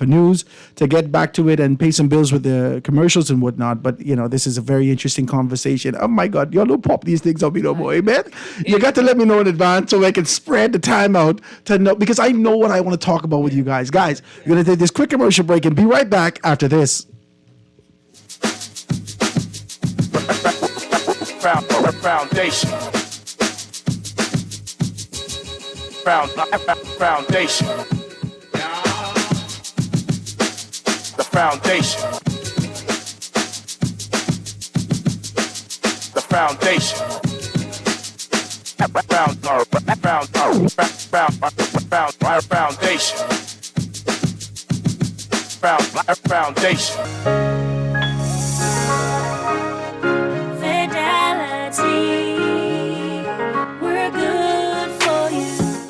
news to get back to it and pay some bills with the commercials and whatnot. But, this is a very interesting conversation. Oh, my God. Y'all don't pop these things on me no more. Amen? You got to let me know in advance so I can spread the time out to know, because I know what I want to talk about with you guys. Guys, we're going to take this quick commercial break and be right back after this. Foundation. Foundation. The foundation. The foundation. Foundation.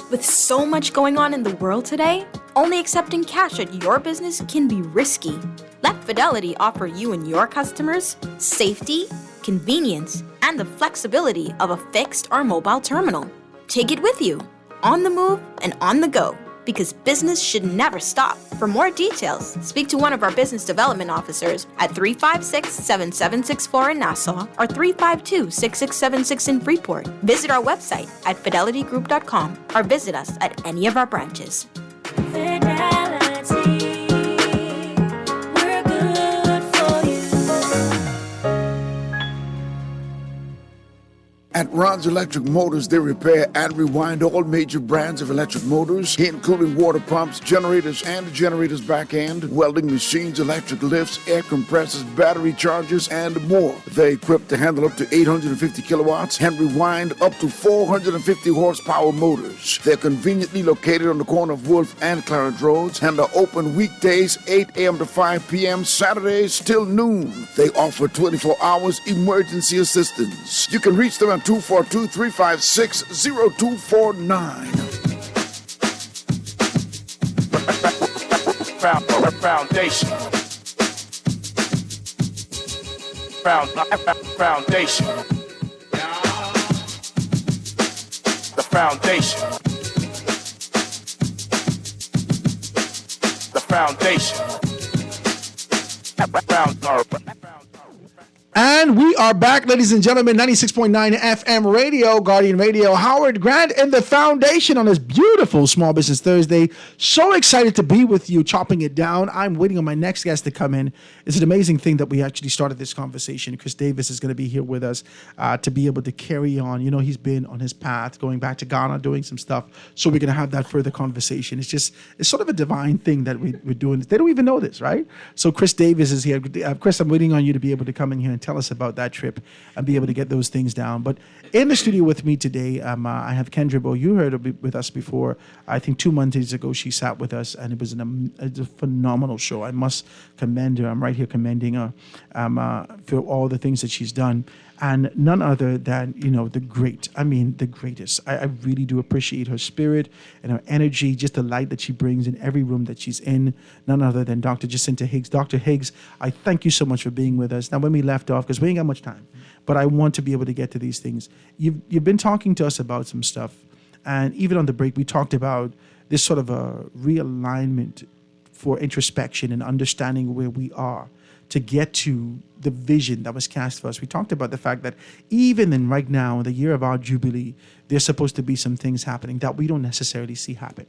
With so much going on in the world today, only accepting cash at your business can be risky. Let Fidelity offer you and your customers safety, convenience, and the flexibility of a fixed or mobile terminal. Take it with you, on the move and on the go. because business should never stop. For more details, speak to one of our business development officers at 356-7764 in Nassau or 352-6676 in Freeport. Visit our website at fidelitygroup.com or visit us at any of our branches. At Ron's Electric Motors, they repair and rewind all major brands of electric motors, including water pumps, generators and the generator's back end, welding machines, electric lifts, air compressors, battery chargers, and more. They're equipped to handle up to 850 kilowatts and rewind up to 450 horsepower motors. They're conveniently located on the corner of Wolf and Clarence Roads and are open weekdays 8 a.m. to 5 p.m., Saturdays till noon. They offer 24 hours emergency assistance. You can reach them at 242-356-0249. Foundation. Foundation. The foundation. The foundation. And we are back, ladies and gentlemen, 96.9 FM radio, Guardian Radio. Howard Grant and the Foundation on this beautiful Small Business Thursday. So excited to be with you, chopping it down. I'm waiting on my next guest to come in. It's an amazing thing that we actually started this conversation. Chris Davis is going to be here with us to be able to carry on. You know, he's been on his path, going back to Ghana, doing some stuff. So we're going to have that further conversation. It's sort of a divine thing that we're doing. They don't even know this, right? So Chris Davis is here. Chris, I'm waiting on you to be able to come in here and tell us about that trip and be able to get those things down. But in the studio with me today, I have Kendra Bo. You heard her with us before. I think 2 Mondays ago she sat with us, and it was a phenomenal show. I must commend her. I'm right here commending her for all the things that she's done. And none other than, the greatest. I really do appreciate her spirit and her energy, just the light that she brings in every room that she's in. None other than Dr. Jacinta Higgs. Dr. Higgs, I thank you so much for being with us. Now, when we left off, because we ain't got much time, but I want to be able to get to these things. You've been talking to us about some stuff, and even on the break, we talked about this sort of a realignment for introspection and understanding where we are to get to the vision that was cast for us. We talked about the fact that even in right now, the year of our Jubilee, there's supposed to be some things happening that we don't necessarily see happen.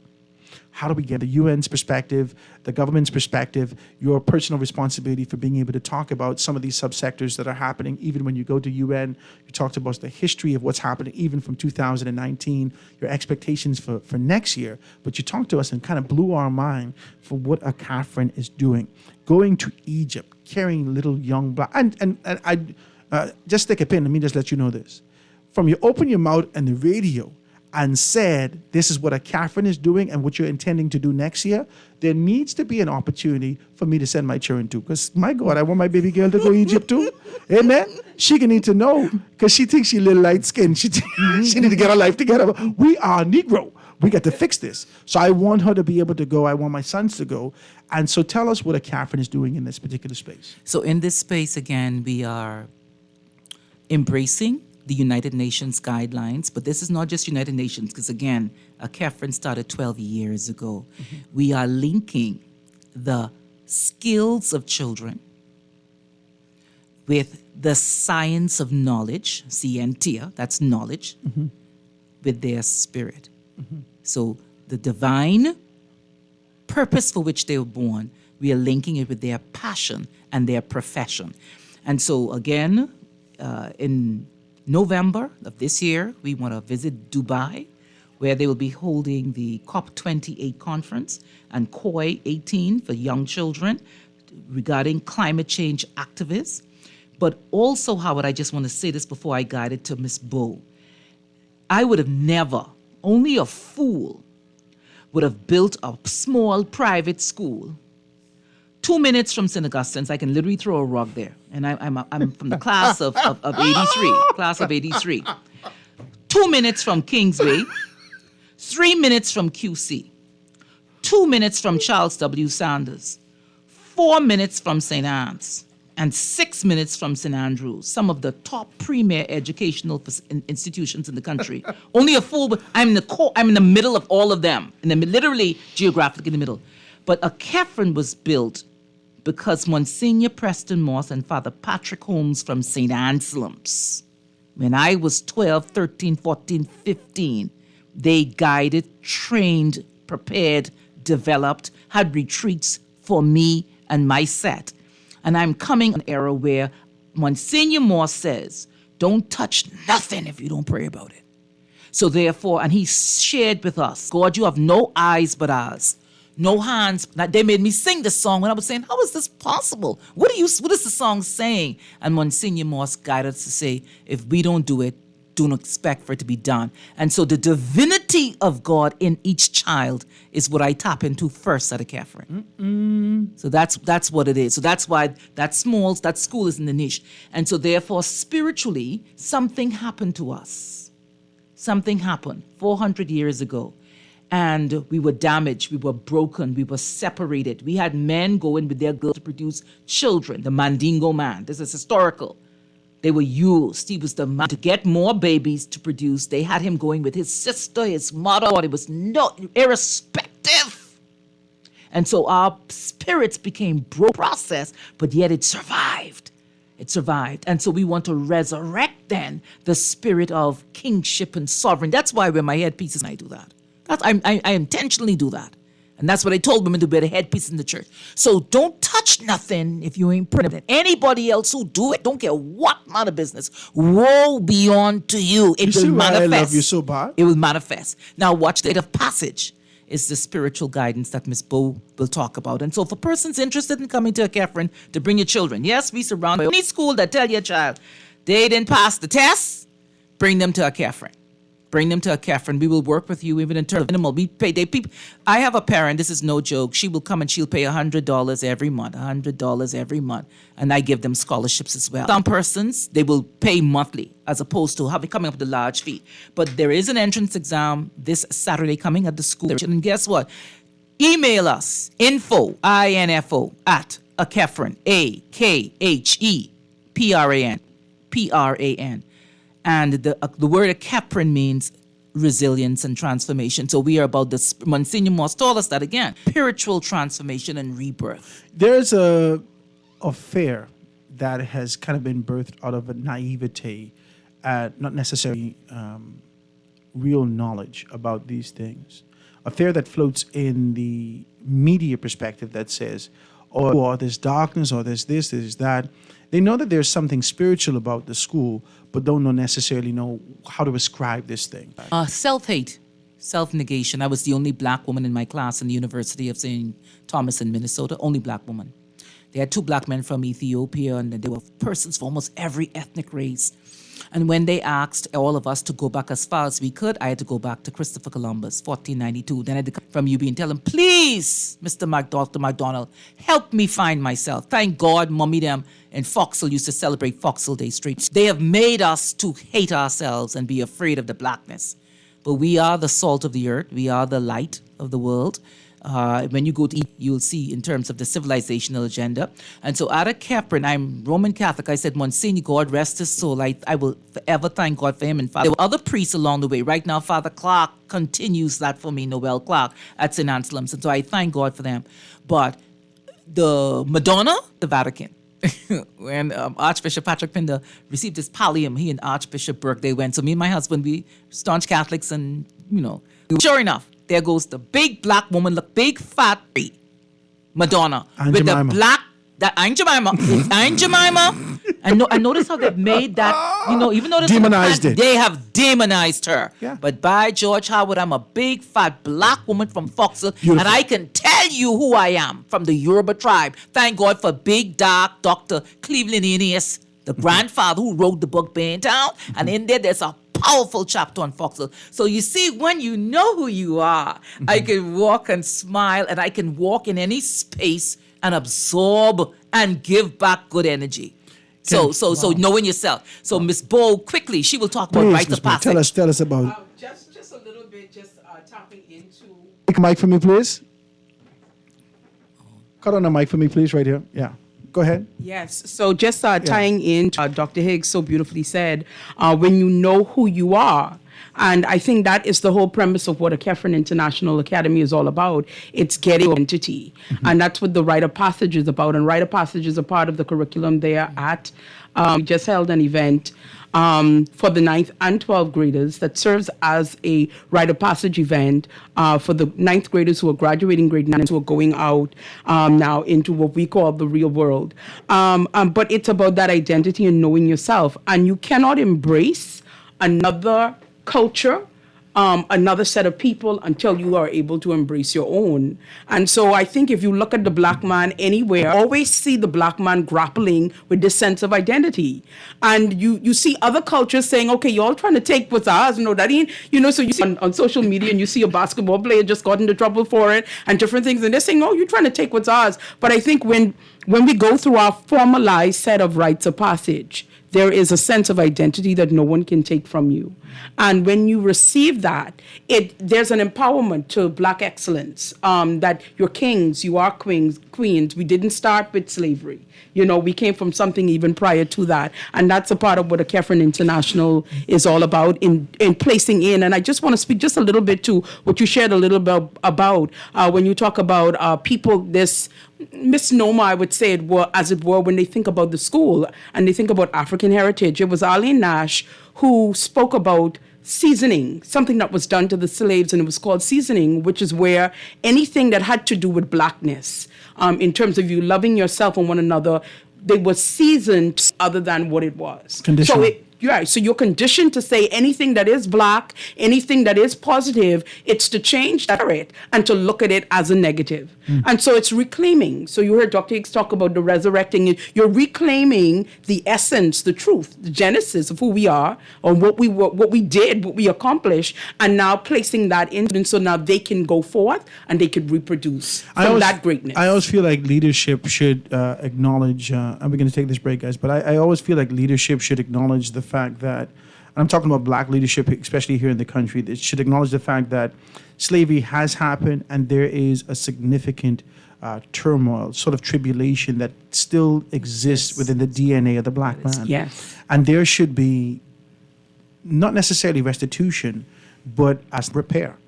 How do we get the UN's perspective, the government's perspective, your personal responsibility for being able to talk about some of these subsectors that are happening? Even when you go to UN, you talked about the history of what's happening, even from 2019, your expectations for next year. But you talked to us and kind of blew our mind for what a Catherine is doing. Going to Egypt, carrying little young black, and I just take a pen. Let me just let you know this. From you open your mouth and the radio and said, this is what a Catherine is doing and what you're intending to do next year, there needs to be an opportunity for me to send my children to. Because, my God, I want my baby girl to go to Egypt too. Amen? She can need to know because she thinks she's a little light-skinned. She need to get her life together. We are Negro. We got to fix this. So I want her to be able to go. I want my sons to go. And so tell us what a Catherine is doing in this particular space. So in this space, again, we are embracing the United Nations guidelines, but this is not just United Nations, because again, a Catherine started 12 years ago. Mm-hmm. We are linking the skills of children with the science of knowledge, scientia, that's knowledge, mm-hmm. with their spirit. Mm-hmm. So the divine purpose for which they were born, we are linking it with their passion and their profession. And so again, in November of this year, we want to visit Dubai, where they will be holding the COP28 conference and COI 18 for young children regarding climate change activists. But also, Howard, I just want to say this before I guide it to Ms. Bo. I would have never, only a fool, would have built a small private school 2 minutes from St. Augustine's. I can literally throw a rock there. And I'm from the class of 83. 2 minutes from Kingsway, 3 minutes from QC, 2 minutes from Charles W. Sanders, 4 minutes from St. Anne's, and 6 minutes from St. Andrews, some of the top premier educational institutions in the country. Only a fool, but I'm in the middle of all of them, literally geographically in the middle. But a Kephren was built because Monsignor Preston Moss and Father Patrick Holmes from St. Anselm's, when I was 12, 13, 14, 15, they guided, trained, prepared, developed, had retreats for me and my set. And I'm coming an era where Monsignor Moore says, don't touch nothing if you don't pray about it. So therefore, and he shared with us, God, you have no eyes but ours, no hands. They made me sing this song when I was saying, how is this possible? What is the song saying? And Monsignor Moss guided us to say, if we don't do it, do not expect for it to be done. And so the divinity of God in each child is what I tap into first at a Kephren. So that's what it is. So that's why that school is in the niche. And so therefore, spiritually, something happened to us. Something happened 400 years ago. And we were damaged, we were broken, we were separated. We had men going with their girls to produce children, the Mandingo man. This is historical. They were used. He was the man to get more babies to produce. They had him going with his sister, his mother. It was irrespective. And so our spirits became processed, but yet it survived. It survived. And so we want to resurrect then the spirit of kingship and sovereign. That's why I wear my headpieces and I do that. I intentionally do that. And that's what I told women to wear the headpiece in the church. So don't touch nothing if you ain't praying. Anybody else who do it, don't care what amount of business, woe be unto you. It will manifest. I love you so bad. It will manifest. Now watch the passage is the spiritual guidance that Miss Bo will talk about. And so for persons interested in coming to a Kephren to bring your children, yes, we surround any school that tell your child they didn't pass the test, bring them to a Kephren. Bring them to a Kephren. We will work with you even in terms of minimal. I have a parent, this is no joke, she will come and she'll pay $100 every month, $100 every month. And I give them scholarships as well. Some persons, they will pay monthly as opposed to coming up with a large fee. But there is an entrance exam this Saturday coming at the school. And guess what? Email us, info, I-N-F-O, at a Kephren, A-K-H-E-P-R-A-N, P-R-A-N. And the word Kephren means resilience and transformation. So we are about this. Monsignor Moss told us that again. Spiritual transformation and rebirth. There's a affair that has kind of been birthed out of a naivete, not necessarily real knowledge about these things. A fear that floats in the media perspective that says, oh, there's darkness, or there's this, there's that. They know that there's something spiritual about the school, but don't necessarily know how to ascribe this thing. Self-hate, self-negation. I was the only black woman in my class in the University of St. Thomas in Minnesota, only black woman. They had 2 black men from Ethiopia, and there were persons from almost every ethnic race. And when they asked all of us to go back as far as we could, I had to go back to Christopher Columbus, 1492. Then I had to come from UB and tell him, please, Dr. McDonald, help me find myself. Thank God, Mommy them in Foxhill used to celebrate Foxhill Day Street. They have made us to hate ourselves and be afraid of the blackness. But we are the salt of the earth. We are the light of the world. When you go to eat, you'll see in terms of the civilizational agenda. And so at a Kephren, I'm Roman Catholic. I said, Monsignor, God rest his soul. I will forever thank God for him. And Father, there were other priests along the way. Right now, Father Clark continues that for me, Noel Clark, at St. Anselm's. And so I thank God for them. But the Madonna, the Vatican. When Archbishop Patrick Pinder received his pallium, he and Archbishop Burke, they went. So me and my husband, we staunch Catholics, and, sure enough, there goes the big black woman, look big fat Madonna Aunt with Jemima. the black that Aunt Jemima. It's Aunt Jemima. And notice how they've made that, even though Demonized it. they have demonized her. Yeah. But by George Howard, I'm a big fat black woman from Foxhill, Beautiful. and I can tell you who I am from the Yoruba tribe. Thank God for big dark Dr. Cleveland Ennis, the grandfather who wrote the book Town, and in there's a powerful chapter on Foxhill. So you see, when you know who you are, I can walk and smile, and I can walk in any space and absorb and give back good energy. So knowing yourself. So Miss Bo, quickly, she will talk about Please, Rite of Miss Bo, Passage. tell us about it. Just a little bit, tapping into. Take a mic for me, please. Cut on the mic for me, please, right here. Yeah. Go ahead. Yes. So just tying in Dr. Higgs so beautifully said, when you know who you are, and I think that is the whole premise of what a Kefren International Academy is all about. It's getting identity. And that's what the Rite of Passage is about. And Rite of Passage is a part of the curriculum there at, we just held an event for the 9th and 12th graders that serves as a Rite of Passage event for the 9th graders who are graduating grade 9 who are going out now into what we call the real world. But it's about that identity and knowing yourself. And you cannot embrace another culture, another set of people until you are able to embrace your own. And so I think if you look at the black man anywhere, always see the black man grappling with this sense of identity. And you see other cultures saying, okay, you're all trying to take what's ours. No, that ain't, so you see on social media and you see a basketball player just got into trouble for it and different things. And they're saying, oh, you're trying to take what's ours. But I think when we go through our formalized set of rites of passage, there is a sense of identity that no one can take from you. And when you receive that, there's an empowerment to black excellence, that you're kings, you are queens. We didn't start with slavery. We came from something even prior to that. And that's a part of what a Kefren International is all about in placing in. And I just want to speak just a little bit to what you shared a little bit about when you talk about people, this misnomer, I would say as it were, when they think about the school and they think about African heritage. It was Arlene Nash who spoke about seasoning, something that was done to the slaves, and it was called seasoning, which is where anything that had to do with blackness, in terms of you loving yourself and one another, they were seasoned other than what it was. Conditional. So you're conditioned to say anything that is black, anything that is positive, it's to change that and to look at it as a negative. And so it's reclaiming. So you heard Dr. Higgs talk about the resurrecting. You're reclaiming the essence, the truth, the genesis of who we are, or what we did, what we accomplished, and now placing that in. And so now they can go forth and they can reproduce from that greatness. I always feel like leadership should acknowledge, and we're going to take this break, guys, but I always feel like leadership should acknowledge the fact that, and I'm talking about black leadership, especially here in the country, it should acknowledge the fact that slavery has happened and there is a significant turmoil, sort of tribulation that still exists within the DNA of the black man. Yes. And there should be not necessarily restitution, but as repair.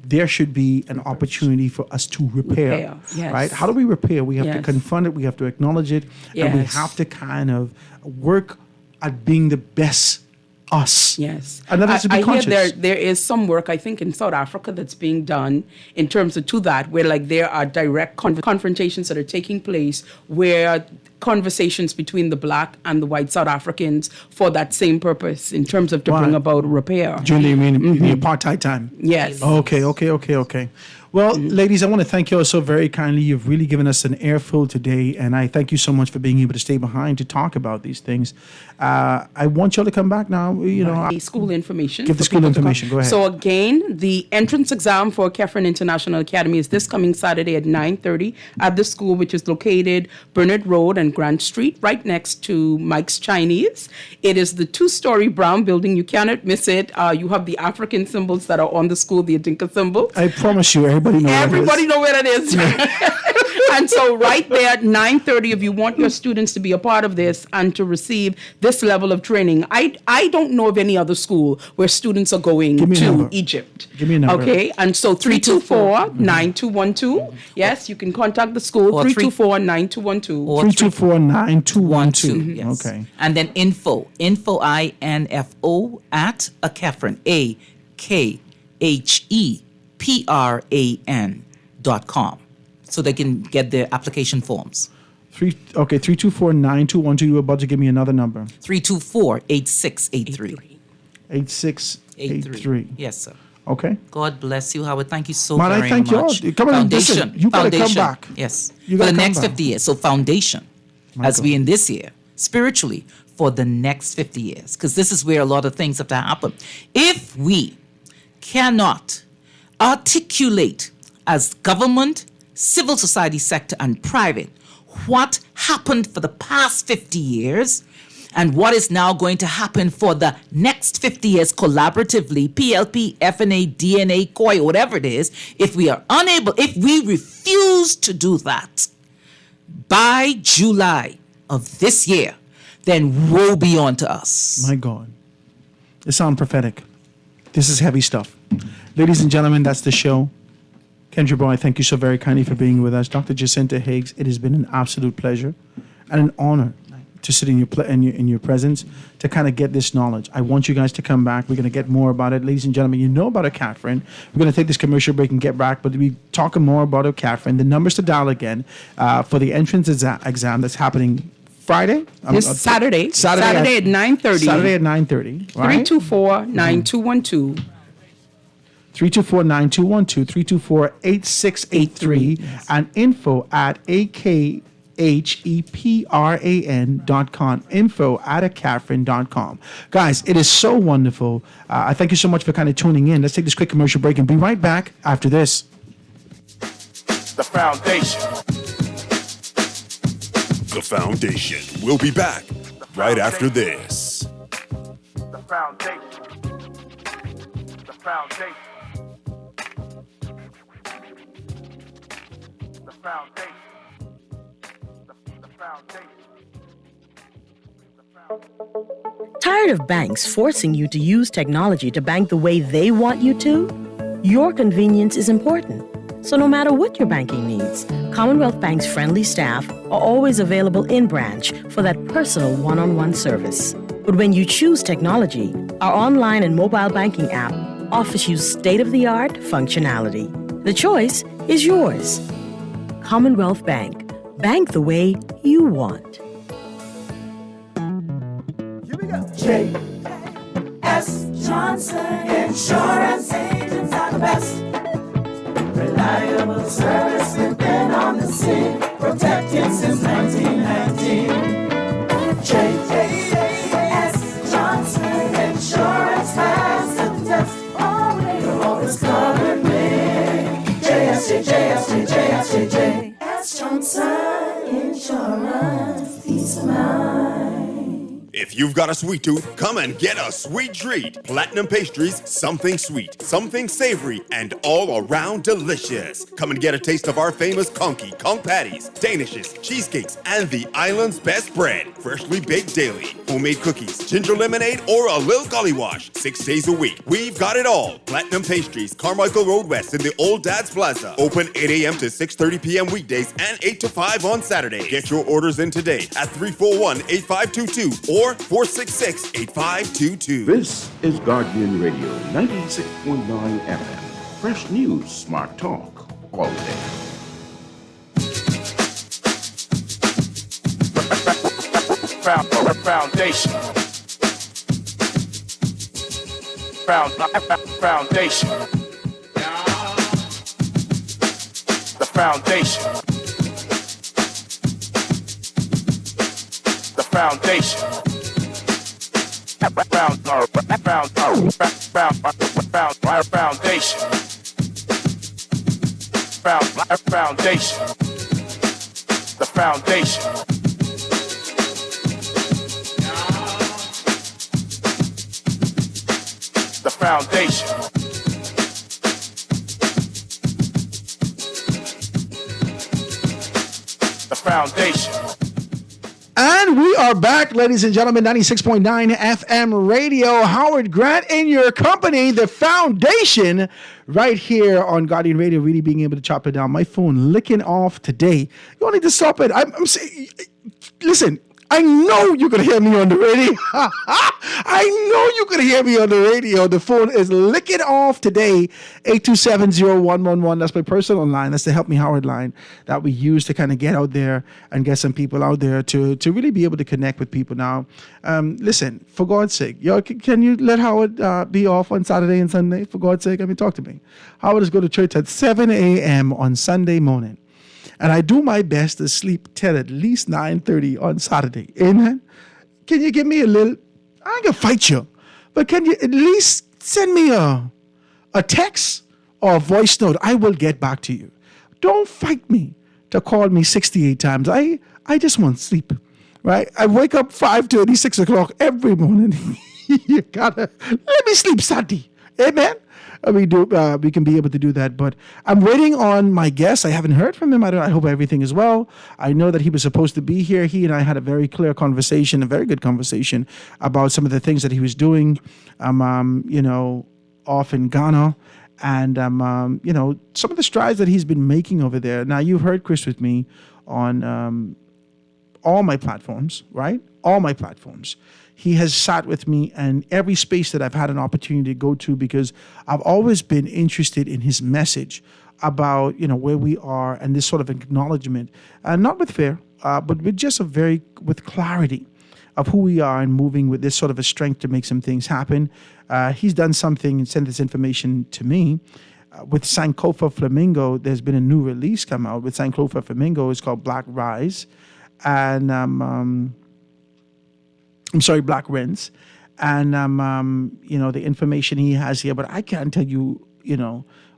There should be an opportunity for us to repair. Yes. Right? How do we repair? We have to Yes. confront it, we have to acknowledge it, and we Yes. have to kind of work at being the best us. Yes. And that has to be I conscious. hear there is some work, I think, in South Africa that's being done in terms of to that, where like there are direct confrontations that are taking place where conversations between the black and the white South Africans for that same purpose in terms of to bring about repair. During the apartheid time? Yes. Okay. Well, ladies, I want to thank you all so very kindly. You've really given us an airful today, and I thank you so much for being able to stay behind to talk about these things. I want y'all to come back now. The school information. Give the for school people to come. information. Go ahead. So again, the entrance exam for Kefren International Academy is this coming Saturday at 9:30 at the school, which is located Bernard Road and Grant Street, right next to Mike's Chinese. It is the 2-story brown building. You cannot miss it. You have the African symbols that are on the school, the Adinka symbols. I promise you, everybody know where that is. And so right there at 9:30, if you want your students to be a part of this and to receive this level of training, I don't know of any other school where students are going to Egypt. Give me a number. Okay, and so 324-9212. Yes, you can contact the school, 324-9212. 324-9212. Yes. Okay. And then info, INFO at Akefren, AKHEPRAN.com. So they can get their application forms. 324-9212. You were about to give me another number. 324-8683. 8683. Yes, sir. Okay. God bless you, Howard. Thank you so Man, I very thank you all. much. Come on, Foundation. listen, you gotta come Foundation. back. Yes. You For gotta the come next back. 50 years. So foundation, My as we God. in this year, spiritually, for the next 50 years. Because this is where a lot of things have to happen. If we cannot articulate as government, civil society sector, and private what happened for the past 50 years and what is now going to happen for the next 50 years collaboratively, PLP, FNA, DNA, COI, whatever it is, if we are unable, if we refuse to do that, by July of this year, then woe be unto us. My God. It sounds prophetic. This is heavy stuff. Ladies and gentlemen, that's the show. Kendra Boy, thank you so very kindly for being with us. Dr. Jacinta Higgs, it has been an absolute pleasure and an honor to sit in your presence to kind of get this knowledge. I want you guys to come back. We're going to get more about it. Ladies and gentlemen, you know about Catherine. We're going to take this commercial break and get back, but we'll be talking more about Catherine. The numbers to dial again for the entrance exam that's happening Friday? This Saturday. Saturday at 9:30. Saturday at 9:30. Right? 324-9212. 324-9212, 324-8683, and info at akhepran.com, info at akafrin.com. Guys, it is so wonderful. I thank you so much for kind of tuning in. Let's take this quick commercial break and be right back after this. The foundation. The Foundation. We'll be back right after this. The foundation. The foundation. The foundation. The foundation. Tired of banks forcing you to use technology to bank the way they want you to? Your convenience is important. So no matter what your banking needs, Commonwealth Bank's friendly staff are always available in branch for that personal one-on-one service. But when you choose technology, our online and mobile banking app offers you state-of-the-art functionality. The choice is yours. Commonwealth Bank. Bank the way you want. J.S. Johnson Insurance Agents are the best. Reliable service, we've been on the scene, protecting since 1919. J.S. Johnson Insurance has the test. You'll always cover me. J.S. Johnson Insurance, peace of mind. If you've got a sweet tooth, come and get a sweet treat. Platinum Pastries, something sweet, something savory, and all around delicious. Come and get a taste of our famous conky, conch patties, danishes, cheesecakes, and the island's best bread. Freshly baked daily, homemade cookies, ginger lemonade, or a Lil Gully Wash. 6 days a week. We've got it all. Platinum Pastries, Carmichael Road West in the Old Dad's Plaza. Open 8 a.m. to 6:30 p.m. weekdays and 8 to 5 on Saturday. Get your orders in today at 341-8522 or 466-8522. This is Guardian Radio 96.9 FM. Fresh news, smart talk, all day. Foundation. Foundation. The foundation. The foundation. Foundation. Foundation. The foundation. The foundation. The foundation. And we are back, ladies and gentlemen, 96.9 FM radio. Howard Grant in your company, the foundation, right here on Guardian Radio, really being able to chop it down. My phone licking off today. You don't need to stop it. I'm saying, listen, I know you can hear me on the radio. I know you can hear me on the radio. The phone is licking off today. 827-0111. That's my personal line. That's the Help Me Howard line that we use to kind of get out there and get some people out there to really be able to connect with people. Now, listen, for God's sake, can you let Howard be off on Saturday and Sunday? For God's sake, I mean, talk to me. Howard is going to church at 7 a.m. on Sunday morning. And I do my best to sleep till at least 9:30 on Saturday. Amen. Can you give me a little, I ain't gonna fight you, but can you at least send me a text or a voice note? I will get back to you. Don't fight me to call me 68 times. I just want sleep, right? I wake up 5:30, 6 o'clock every morning. You gotta let me sleep, Sandy. Amen. We can be able to do that. But I'm waiting on my guest. I haven't heard from him. I hope everything is well. I know that he was supposed to be here. He and I had a very clear conversation, a very good conversation about some of the things that he was doing, off in Ghana. And, some of the strides that he's been making over there. Now, you've heard Chris with me on all my platforms, right? All my platforms. He has sat with me in every space that I've had an opportunity to go to because I've always been interested in his message about, where we are and this sort of acknowledgement, not with fear, but with just with clarity of who we are and moving with this sort of a strength to make some things happen. He's done something and sent this information to me. With Sankofa Flamingo, there's been a new release come out with Sankofa Flamingo. It's called Black Rise. And Black Rents. And, the information he has here, but I can't tell you,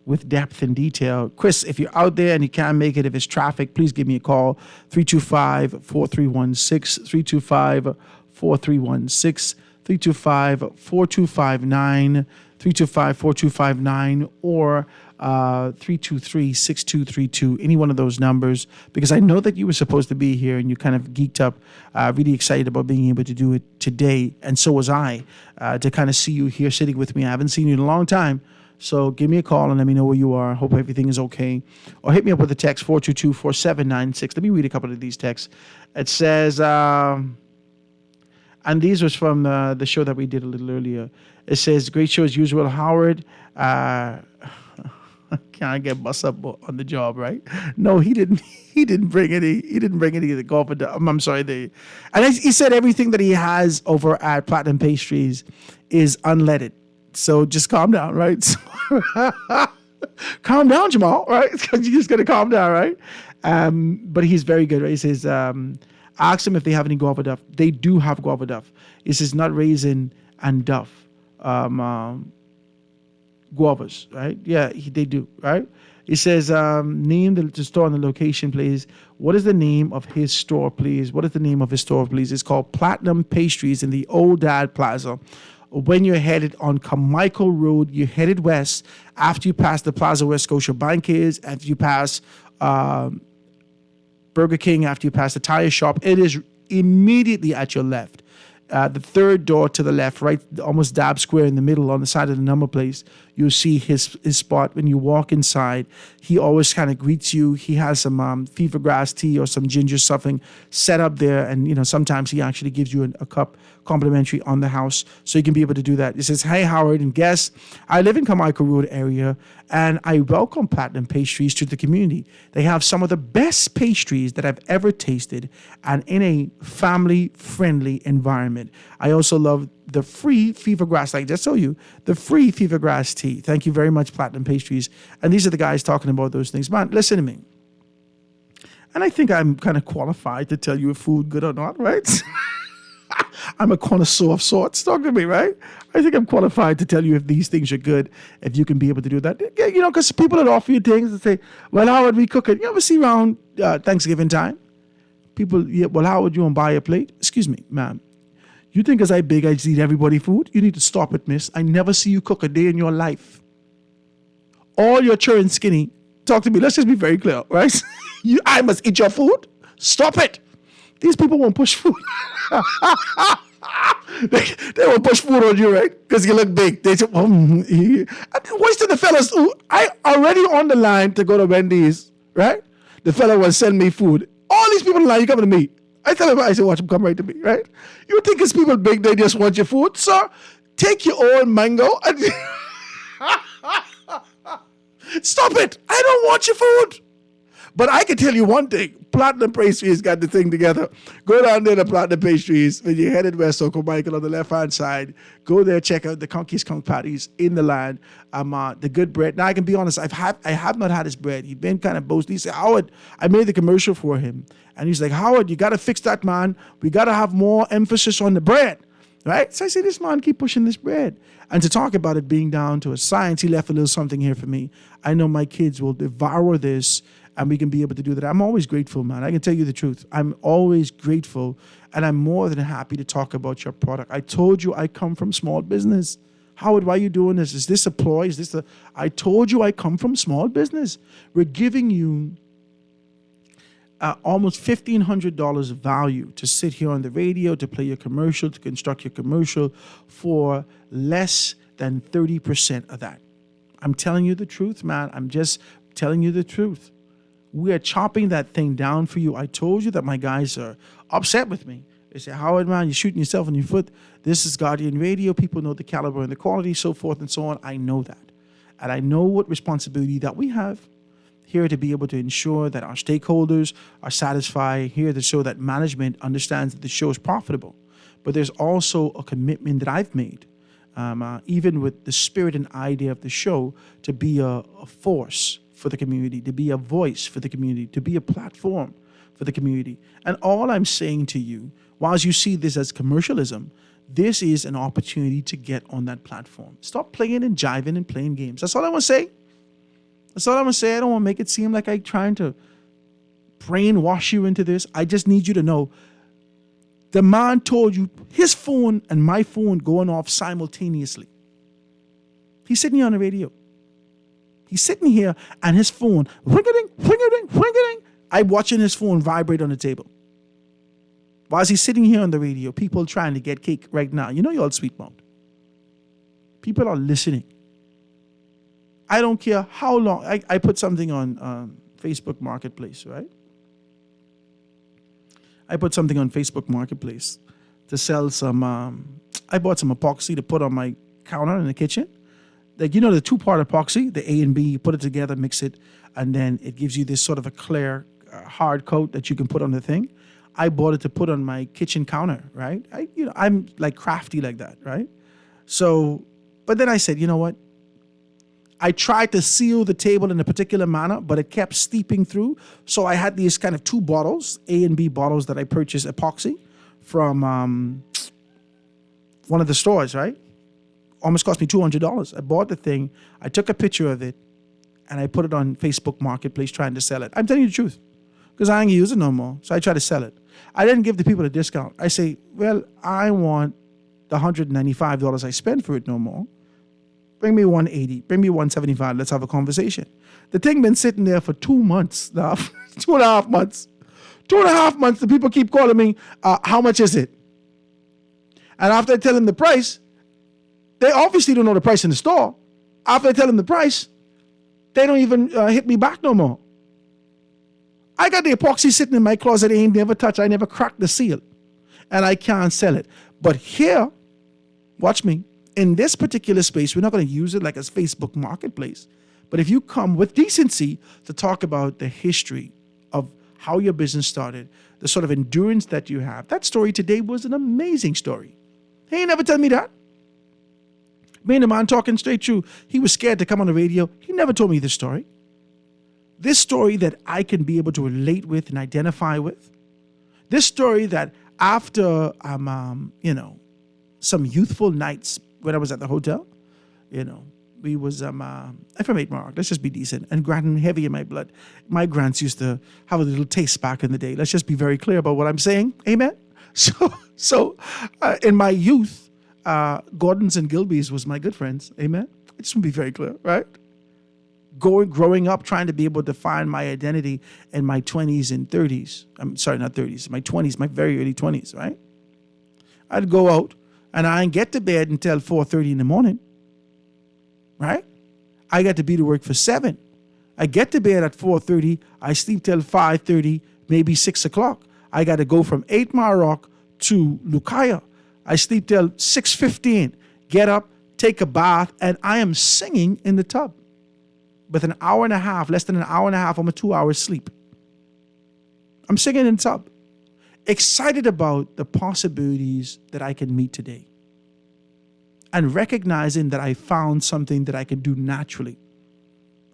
with depth and detail. Chris, if you're out there and you can't make it, if it's traffic, please give me a call, 325-4316, 325-4316, 325-4259, 325-4259, or 323-6232, any one of those numbers, because I know that you were supposed to be here and you kind of geeked up, really excited about being able to do it today, and so was I, to kind of see you here sitting with me. I haven't seen you in a long time, so give me a call and let me know where you are. Hope everything is okay. Or hit me up with a text, 422-4796. Let me read a couple of these texts. It says, and these was from the show that we did a little earlier. It says, great show as usual, Howard. Can't get bust up on the job, right? No, he didn't. He didn't bring any. He didn't bring any of the golf. I'm sorry. And he said everything that he has over at Platinum Pastries is unleaded. So just calm down, right? Calm down, Jamal, right? Because you just got to calm down, right? But he's very good, right? He says, ask them if they have any guava duff. They do have guava duff. He says not raisin and duff. Guavas, right? Yeah, they do, right? He says, name the store and the location, please. What is the name of his store, please? What is the name of his store, please? It's called Platinum Pastries in the Old Dad Plaza. When you're headed on Carmichael Road, you're headed west after you pass the Plaza where Scotia Bank is, after you pass Burger King, after you pass the tire shop. It is immediately at your left. The third door to the left, right, almost dab square in the middle on the side of the number place, you'll see his spot. When you walk inside, he always kind of greets you. He has some fever grass tea or some ginger something set up there. And, sometimes he actually gives you a cup complimentary on the house. So you can be able to do that. It says, hey, Howard and guests, I live in Carmichael Road area and I welcome Platinum Pastries to the community. They have some of the best pastries that I've ever tasted and in a family-friendly environment. I also love the free fever grass, like I just told you, the free fever grass tea. Thank you very much, Platinum Pastries. And these are the guys talking about those things. Man, listen to me. And I think I'm kind of qualified to tell you if food good or not, right? I'm a connoisseur of sorts. Talk to me, right? I think I'm qualified to tell you if these things are good, if you can be able to do that. Because people that offer you things and say, well, how would we cook it? You ever see around Thanksgiving time? People, well, how would you buy a plate? Excuse me, ma'am. You think as I big, I just eat everybody food? You need to stop it, miss. I never see you cook a day in your life. All your children skinny. Talk to me. Let's just be very clear, right? I must eat your food? Stop it. These people won't push food. they won't push food on you, right? Because you look big. They say, wasting the fellas. I already on the line to go to Wendy's, right? The fella will send me food. All these people in line, you come to me. I tell him, I say, watch him come right to me, right? You think it's people big, they just want your food? Sir, take your own mango and stop it. I don't want your food. But I can tell you one thing. Platinum Pastries got the thing together. Go down there to Platinum Pastries. When you're headed west, Uncle Michael on the left-hand side, go there, check out the Conky's Conk patties in the land. The good bread. Now, I can be honest, I have not had his bread. He's been kind of boasting. He said, Howard, I made the commercial for him. And he's like, Howard, you got to fix that, man. We got to have more emphasis on the bread. Right? So I say, this man keep pushing this bread. And to talk about it being down to a science, he left a little something here for me. I know my kids will devour this and we can be able to do that. I'm always grateful, man. I can tell you the truth. I'm always grateful and I'm more than happy to talk about your product. I told you I come from small business. Howard, why are you doing this? Is this a ploy? Is this the... I told you I come from small business. We're giving you almost $1,500 of value to sit here on the radio, to play your commercial, to construct your commercial for less than 30% of that. I'm telling you the truth, man. I'm just telling you the truth. We are chopping that thing down for you. I told you that my guys are upset with me. They say, Howard, man, you're shooting yourself in your foot. This is Guardian Radio. People know the caliber and the quality, so forth and so on. I know that. And I know what responsibility that we have here to be able to ensure that our stakeholders are satisfied, here to show that management understands that the show is profitable. But there's also a commitment that I've made, even with the spirit and idea of the show, to be a force for the community, to be a voice for the community, to be a platform for the community. And all I'm saying to you, whilst you see this as commercialism, this is an opportunity to get on that platform. Stop playing and jiving and playing games. That's all I want to say. That's all I'm going to say. I don't want to make it seem like I'm trying to brainwash you into this. I just need you to know the man told you his phone and my phone going off simultaneously. He's sitting here on the radio. He's sitting here and his phone, ring-a-ding, ring-a-ding, ring-a-ding. I'm watching his phone vibrate on the table. While he's sitting here on the radio, people trying to get cake right now. You know you're all sweet mouth. People are listening. I don't care how long. I put something on Facebook Marketplace, right? I put something on Facebook Marketplace to sell some, I bought some epoxy to put on my counter in the kitchen. Like, you know, the two-part epoxy, the A and B, you put it together, mix it, and then it gives you this sort of a clear, hard coat that you can put on the thing. I bought it to put on my kitchen counter, right? I'm like crafty like that, right? So, but then I said, you know what? I tried to seal the table in a particular manner, but it kept steeping through. So I had these kind of two bottles, A and B bottles that I purchased epoxy from one of the stores, right? Almost cost me $200. I bought the thing. I took a picture of it, and I put it on Facebook Marketplace trying to sell it. I'm telling you the truth, because I ain't gonna use it no more. So I try to sell it. I didn't give the people a discount. I say, well, I want the $195 I spent for it no more. Bring me $180. Bring me $175. Let's have a conversation. The thing been sitting there for 2 months now. 2.5 months. 2.5 months. The people keep calling me, how much is it? And after I tell them the price, they obviously don't know the price in the store. After I tell them the price, they don't even hit me back no more. I got the epoxy sitting in my closet. I ain't never touched. I never cracked the seal. And I can't sell it. But here, watch me. In this particular space, we're not going to use it like as Facebook Marketplace. But if you come with decency to talk about the history of how your business started, the sort of endurance that you have, that story today was an amazing story. He ain't never tell me that. Me and the man talking straight through. He was scared to come on the radio. He never told me this story. This story that I can be able to relate with and identify with. This story that after, some youthful nights when I was at the hotel, we was, I'm from 8 Mile. Let's just be decent. And Granton heavy in my blood. My grants used to have a little taste back in the day. Let's just be very clear about what I'm saying. Amen? So in my youth, Gordon's and Gilby's was my good friends. Amen? I just want to be very clear, right? Growing up, trying to be able to find my identity in my 20s and 30s. I'm sorry, not 30s, my 20s, my very early 20s, right? I'd go out and I didn't get to bed until 4:30 in the morning, right? I got to be to work for 7. I get to bed at 4:30. I sleep till 5:30, maybe 6 o'clock. I got to go from 8 Mile Rock to Lucaya. I sleep till 6:15, get up, take a bath, and I am singing in the tub. With an hour and a half, less than an hour and a half, almost 2 hours sleep. I'm singing in the tub. Excited about the possibilities that I can meet today. And recognizing that I found something that I can do naturally.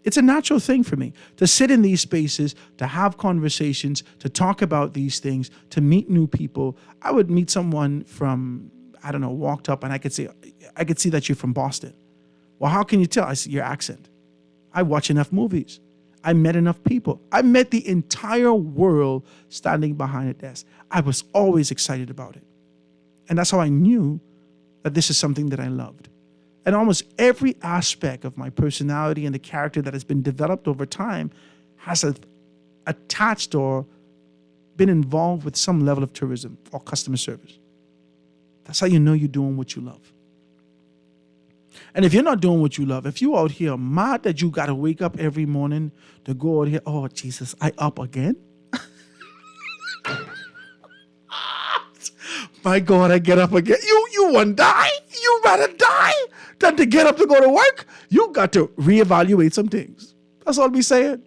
It's a natural thing for me to sit in these spaces, to have conversations, to talk about these things, to meet new people. I would meet someone from, I don't know, walked up and I could see that you're from Boston. Well, how can you tell? I see your accent. I watch enough movies. I met enough people. I met the entire world standing behind a desk. I was always excited about it. And that's how I knew that this is something that I loved. And almost every aspect of my personality and the character that has been developed over time has attached or been involved with some level of tourism or customer service. That's how you know you're doing what you love. And if you're not doing what you love, if you out here mad that you got to wake up every morning to go out here, oh, Jesus, I up again? My God, I get up again. You want to die? You rather die than to get up to go to work? You got to reevaluate some things. That's all we saying.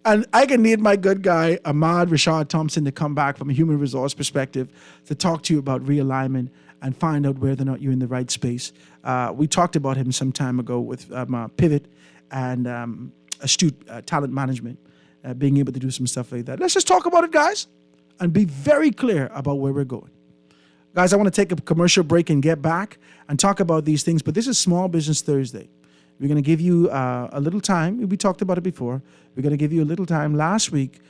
And I can need my good guy, Ahmad Rashad Thompson, to come back from a human resource perspective to talk to you about realignment and find out whether or not you're in the right space. We talked about him some time ago with Pivot and Astute Talent Management, being able to do some stuff like that. Let's just talk about it, guys, and be very clear about where we're going. Guys, I want to take a commercial break and get back and talk about these things, but this is Small Business Thursday. We're going to give you a little time. We talked about it before. We're going to give you a little time. Last week,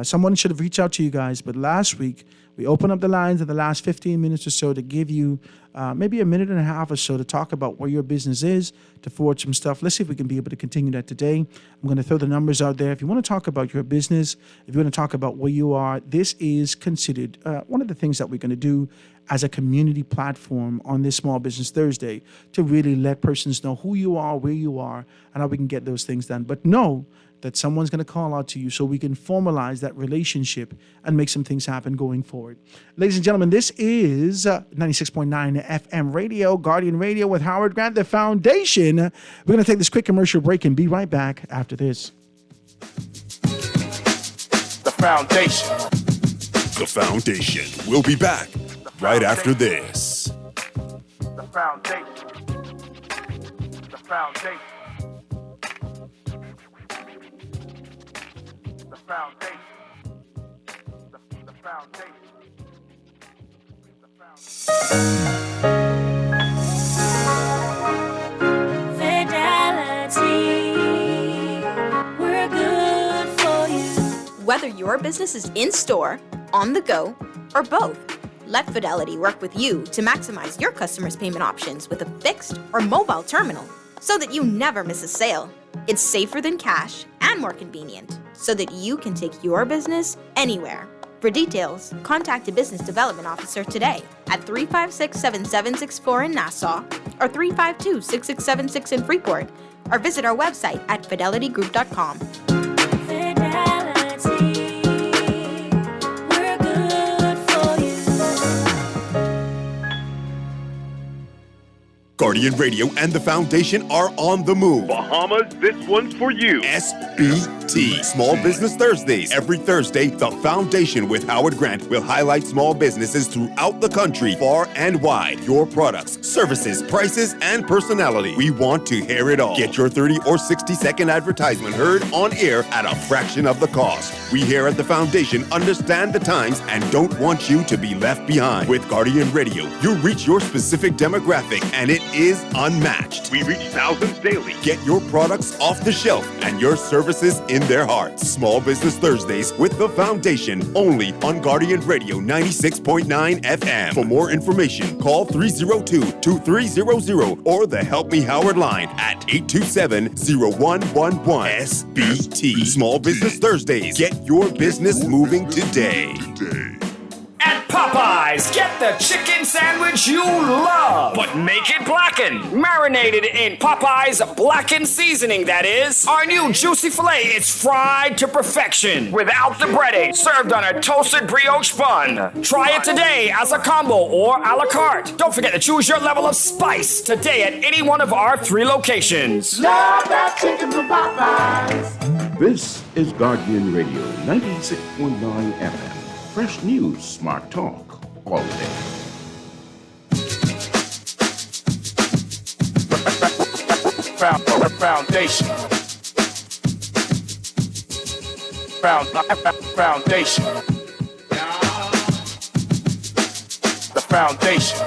someone should have reached out to you guys, but last week, we opened up the lines in the last 15 minutes or so to give you maybe a minute and a half or so to talk about where your business is, to forward some stuff. Let's see if we can be able to continue that today. I'm going to throw the numbers out there. If you want to talk about your business, if you want to talk about where you are, this is considered one of the things that we're going to do as a community platform on this Small Business Thursday to really let persons know who you are, where you are, and how we can get those things done. But know that someone's going to call out to you so we can formalize that relationship and make some things happen going forward. Ladies and gentlemen, this is 96.9 FM radio, Guardian Radio with Howard Grant, the Foundation. We're going to take this quick commercial break and be right back after this. The Foundation. The Foundation. We'll be back right after this. The Foundation. The Foundation. The Foundation. The Foundation. Fidelity, we're good for you. Whether your business is in store, on the go, or both, let Fidelity work with you to maximize your customers' payment options with a fixed or mobile terminal so that you never miss a sale. It's safer than cash and more convenient so that you can take your business anywhere. For details, contact a business development officer today at 356-7764 in Nassau or 352-6676 in Freeport, or visit our website at fidelitygroup.com. Guardian Radio and the Foundation are on the move. Bahamas, this one's for you. SBT, Small Business Thursdays. Every Thursday, the Foundation with Howard Grant will highlight small businesses throughout the country, far and wide. Your products, services, prices, and personality. We want to hear it all. Get your 30 or 60-second advertisement heard on air at a fraction of the cost. We here at the Foundation understand the times and don't want you to be left behind. With Guardian Radio, you reach your specific demographic and it is unmatched. We reach thousands daily. Get your products off the shelf and your services in their hearts. Small Business Thursdays with the Foundation, only on Guardian Radio 96.9 FM. For more information, call 302-2300 or the Help Me Howard line at 827-0111. SBT. Small Business Thursdays. Get your business moving today. At Popeyes, get the chicken sandwich you love, but make it blackened. Marinated in Popeyes blackened seasoning, that is. Our new juicy filet is fried to perfection without the breading, served on a toasted brioche bun. Try it today as a combo or a la carte. Don't forget to choose your level of spice today at any one of our 3 locations. Love that chicken from Popeyes. This is Guardian Radio 96.9 FM. Fresh news, smart talk, all day. Foundation. Foundation. The Foundation.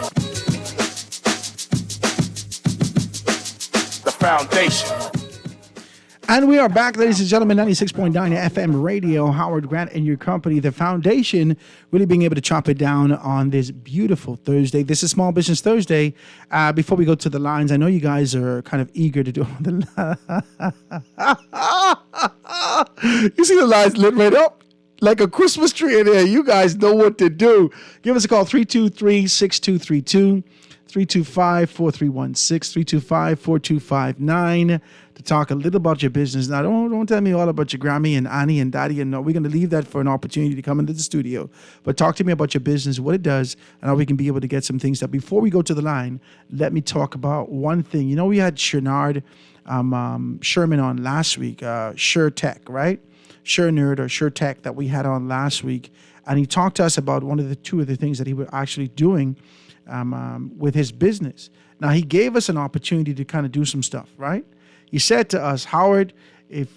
The Foundation. And we are back, ladies and gentlemen, 96.9 FM radio, Howard Grant and your company, the foundation, really being able to chop it down on this beautiful Thursday. This is Small Business Thursday. Before we go to the lines, I know you guys are kind of eager to do the You see the lines lit right up? Like a Christmas tree in there. You guys know what to do. Give us a call, 323-6232. 325-4316, 325-4259 to talk a little about your business. Now, don't tell me all about your Grammy and Annie and Daddy. And no, we're going to leave that for an opportunity to come into the studio. But talk to me about your business, what it does, and how we can be able to get some things done. Before we go to the line, let me talk about one thing. You know, we had Sherman on last week, SureTech, right? SureNerd or SureTech that we had on last week. And he talked to us about two of the things that he was actually doing with his business. Now, he gave us an opportunity to kind of do some stuff, right? He said to us, Howard, if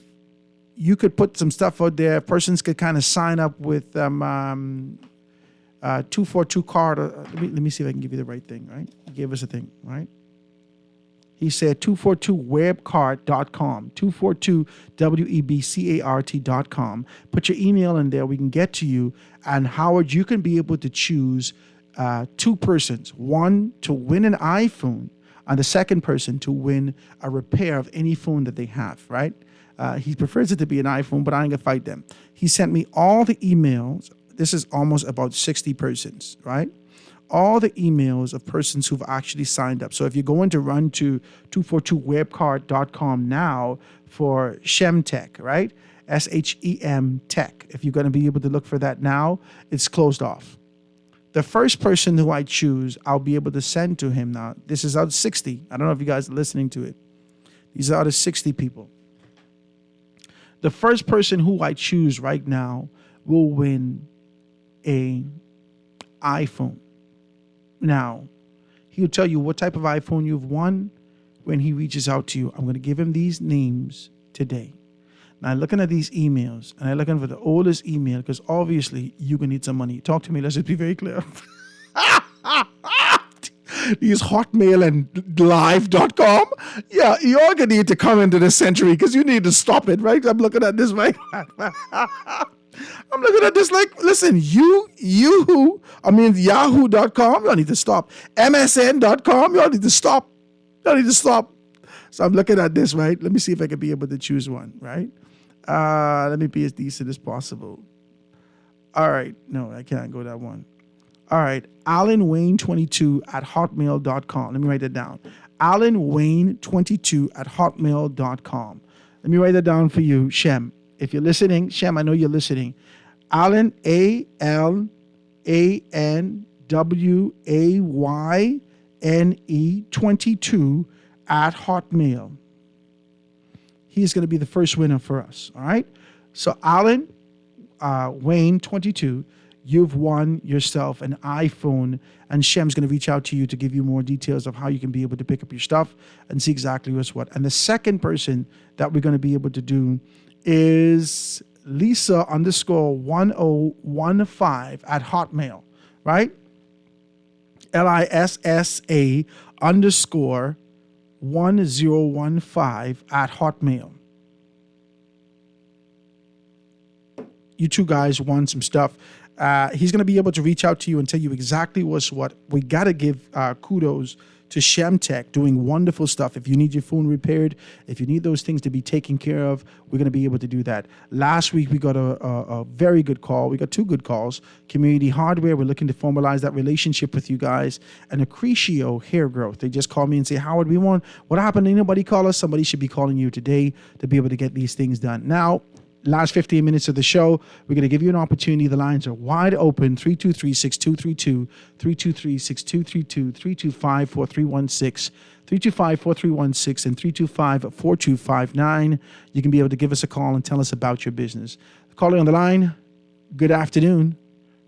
you could put some stuff out there, persons could kind of sign up with 242 card. Let me see if I can give you the right thing, right? He gave us a thing, right? He said 242webcart.com, 242webcart.com. Put your email in there. We can get to you. And Howard, you can be able to choose two persons, one to win an iPhone and the second person to win a repair of any phone that they have, right? He prefers it to be an iPhone, but I ain't gonna fight them. He sent me all the emails. This is almost about 60 persons, right? All the emails of persons who've actually signed up. So if you're going to run to 242webcart.com now for ShemTech, right? SHEM Tech. If you're going to be able to look for that now, it's closed off. The first person who I choose, I'll be able to send to him now. This is out of 60. I don't know if you guys are listening to it. These are out of 60 people. The first person who I choose right now will win an iPhone. Now, he'll tell you what type of iPhone you've won when he reaches out to you. I'm going to give him these names today. Now, looking at these emails, and I'm looking for the oldest email, because obviously you're going to need some money. Talk to me. Let's just be very clear. These Hotmail and Live.com. Yeah, you're going to need to come into this century because you need to stop it, right? I'm looking at this, right? I'm looking at this like, listen, Yahoo.com, you need to stop. MSN.com, you need to stop. You need to stop. So I'm looking at this, right? Let me see if I can be able to choose one, right? Let me be as decent as possible. All right. No, I can't go that one. All right. Alan Wayne 22 at hotmail.com. Let me write that down. Alan Wayne 22 at hotmail.com. Let me write that down for you, Shem. If you're listening, Shem, I know you're listening. Alan, ALANWAYNE 22 at Hotmail. He's going to be the first winner for us. All right. So Alan Wayne 22, you've won yourself an iPhone, and Shem's going to reach out to you to give you more details of how you can be able to pick up your stuff and see exactly what's what. And the second person that we're going to be able to do is Lisa _1015 at Hotmail, right? LISSA _1015 at Hotmail. You two guys won some stuff. He's going to be able to reach out to you and tell you exactly what's what. We got to give kudos to ShemTech, doing wonderful stuff. If you need your phone repaired, if you need those things to be taken care of, we're going to be able to do that. Last week, we got a very good call. We got two good calls. Community Hardware, we're looking to formalize that relationship with you guys. And Accretio Hair Growth, they just call me and say, Howard, what happened? Ain't nobody call us? Somebody should be calling you today to be able to get these things done. Now, last 15 minutes of the show, we're going to give you an opportunity. The lines are wide open, 323-6232, 323-6232, 325-4316, 325-4316, and 325-4259. You can be able to give us a call and tell us about your business. Caller on the line, good afternoon.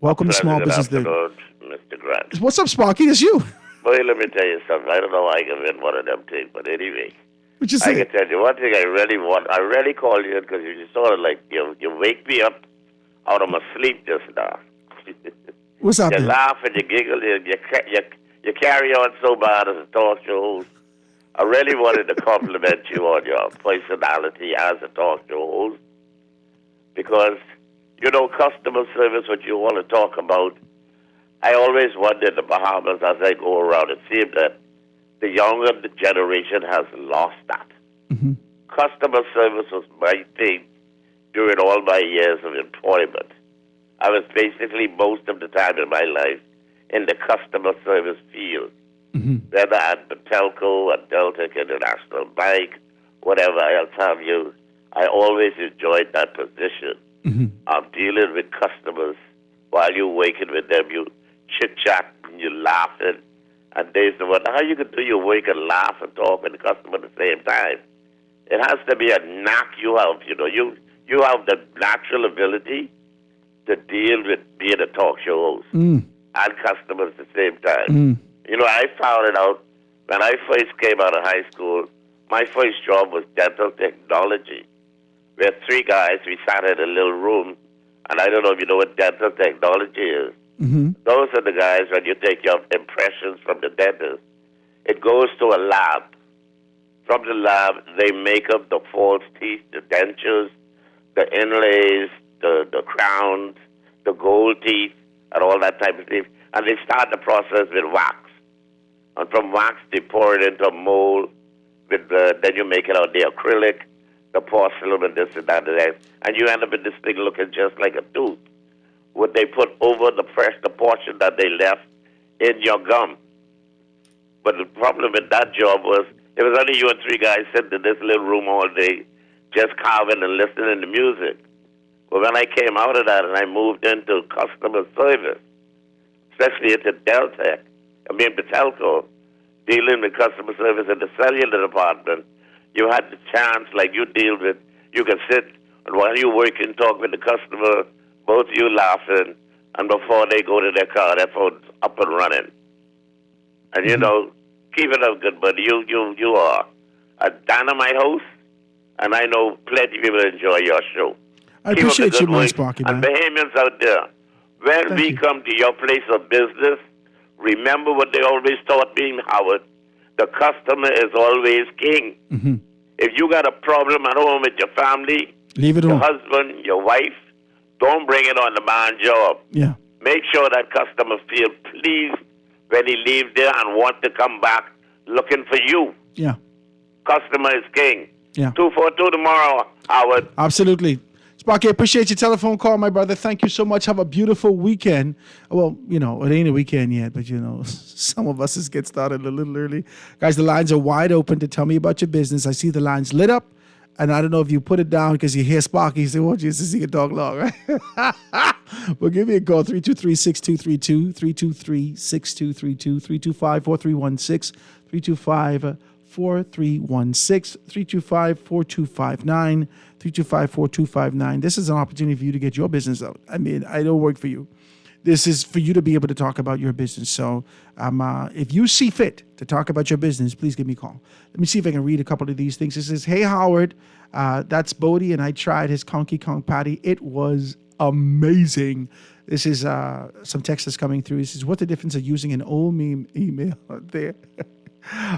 Welcome to Small Business Day. Mr. Grant. What's up, Sparky? It's you. Well, let me tell you something. I don't know why I can win one of them things, but anyway. What you say? I can tell you one thing I really want. I really call you because you just sort of like, you wake me up out of my sleep just now. What's happening? You laugh and you giggle, you carry on so bad as a talk show host. I really wanted to compliment you on your personality as a talk show host because, customer service, what you want to talk about, I always wonder in the Bahamas as I go around, it seems that the younger generation has lost that. Mm-hmm. Customer service was my thing during all my years of employment. I was basically most of the time in my life in the customer service field. Mm-hmm. Whether at the telco, at Deltec International Bank, whatever I'll tell you, I always enjoyed that position. Mm-hmm. I'm dealing with customers while you're working with them. You chit-chat and you laughing. And they say, well, how you can do your work and laugh and talk with the customer at the same time? It has to be a knack you have. You have the natural ability to deal with being a talk show host and customers at the same time. I found it out when I first came out of high school. My first job was dental technology. We had three guys. We sat in a little room, and I don't know if you know what dental technology is. Mm-hmm. Those are the guys when you take your impressions from the dentist. It goes to a lab. From the lab, they make up the false teeth, the dentures, the inlays, the crowns, the gold teeth, and all that type of thing. And they start the process with wax. And from wax, they pour it into a mold. Then you make it out the acrylic, the porcelain, and this and that and that. And you end up with this thing looking just like a tooth. What they put over the portion that they left in your gum. But the problem with that job was it was only you and three guys sitting in this little room all day just carving and listening to music. But when I came out of that and I moved into customer service, especially into Deltec, the telco, dealing with customer service in the cellular department, you had the chance, like you deal with, you can sit and while you work and talk with the customer, both of you laughing, and before they go to their car, their phone's up and running. And keep it up, good buddy. You are a dynamite host, and I know plenty of people enjoy your show. I Keep appreciate up the you, good man, work. Sparky, And man. Bahamians out there, when Thank we you. come to your place of business, remember what they always taught me, Howard. The customer is always king. Mm-hmm. If you got a problem at home with your family, Leave it your on. husband, your wife, don't bring it on the man job. Yeah. Make sure that customer feel pleased when he leaves there and want to come back looking for you. Yeah. Customer is king. Yeah. 242 tomorrow, Howard. Absolutely. Sparky, I appreciate your telephone call, my brother. Thank you so much. Have a beautiful weekend. Well, it ain't a weekend yet, but some of us just get started a little early. Guys, the lines are wide open to tell me about your business. I see the lines lit up, and I don't know if you put it down because you hear Sparky. You say, well, Jesus, he can talk long, right? Well, give me a call, 323-6232, 323-6232, 325-4316, 325 4316, 325-4259, 325-4259. This is an opportunity for you to get your business out. I don't work for you. This is for you to be able to talk about your business. So if you see fit to talk about your business, please give me a call. Let me see if I can read a couple of these things. It says, hey, Howard, that's Bodie, and I tried his Conky Kong patty. It was amazing. This is some text that's coming through. It says, what's the difference of using an old meme email there?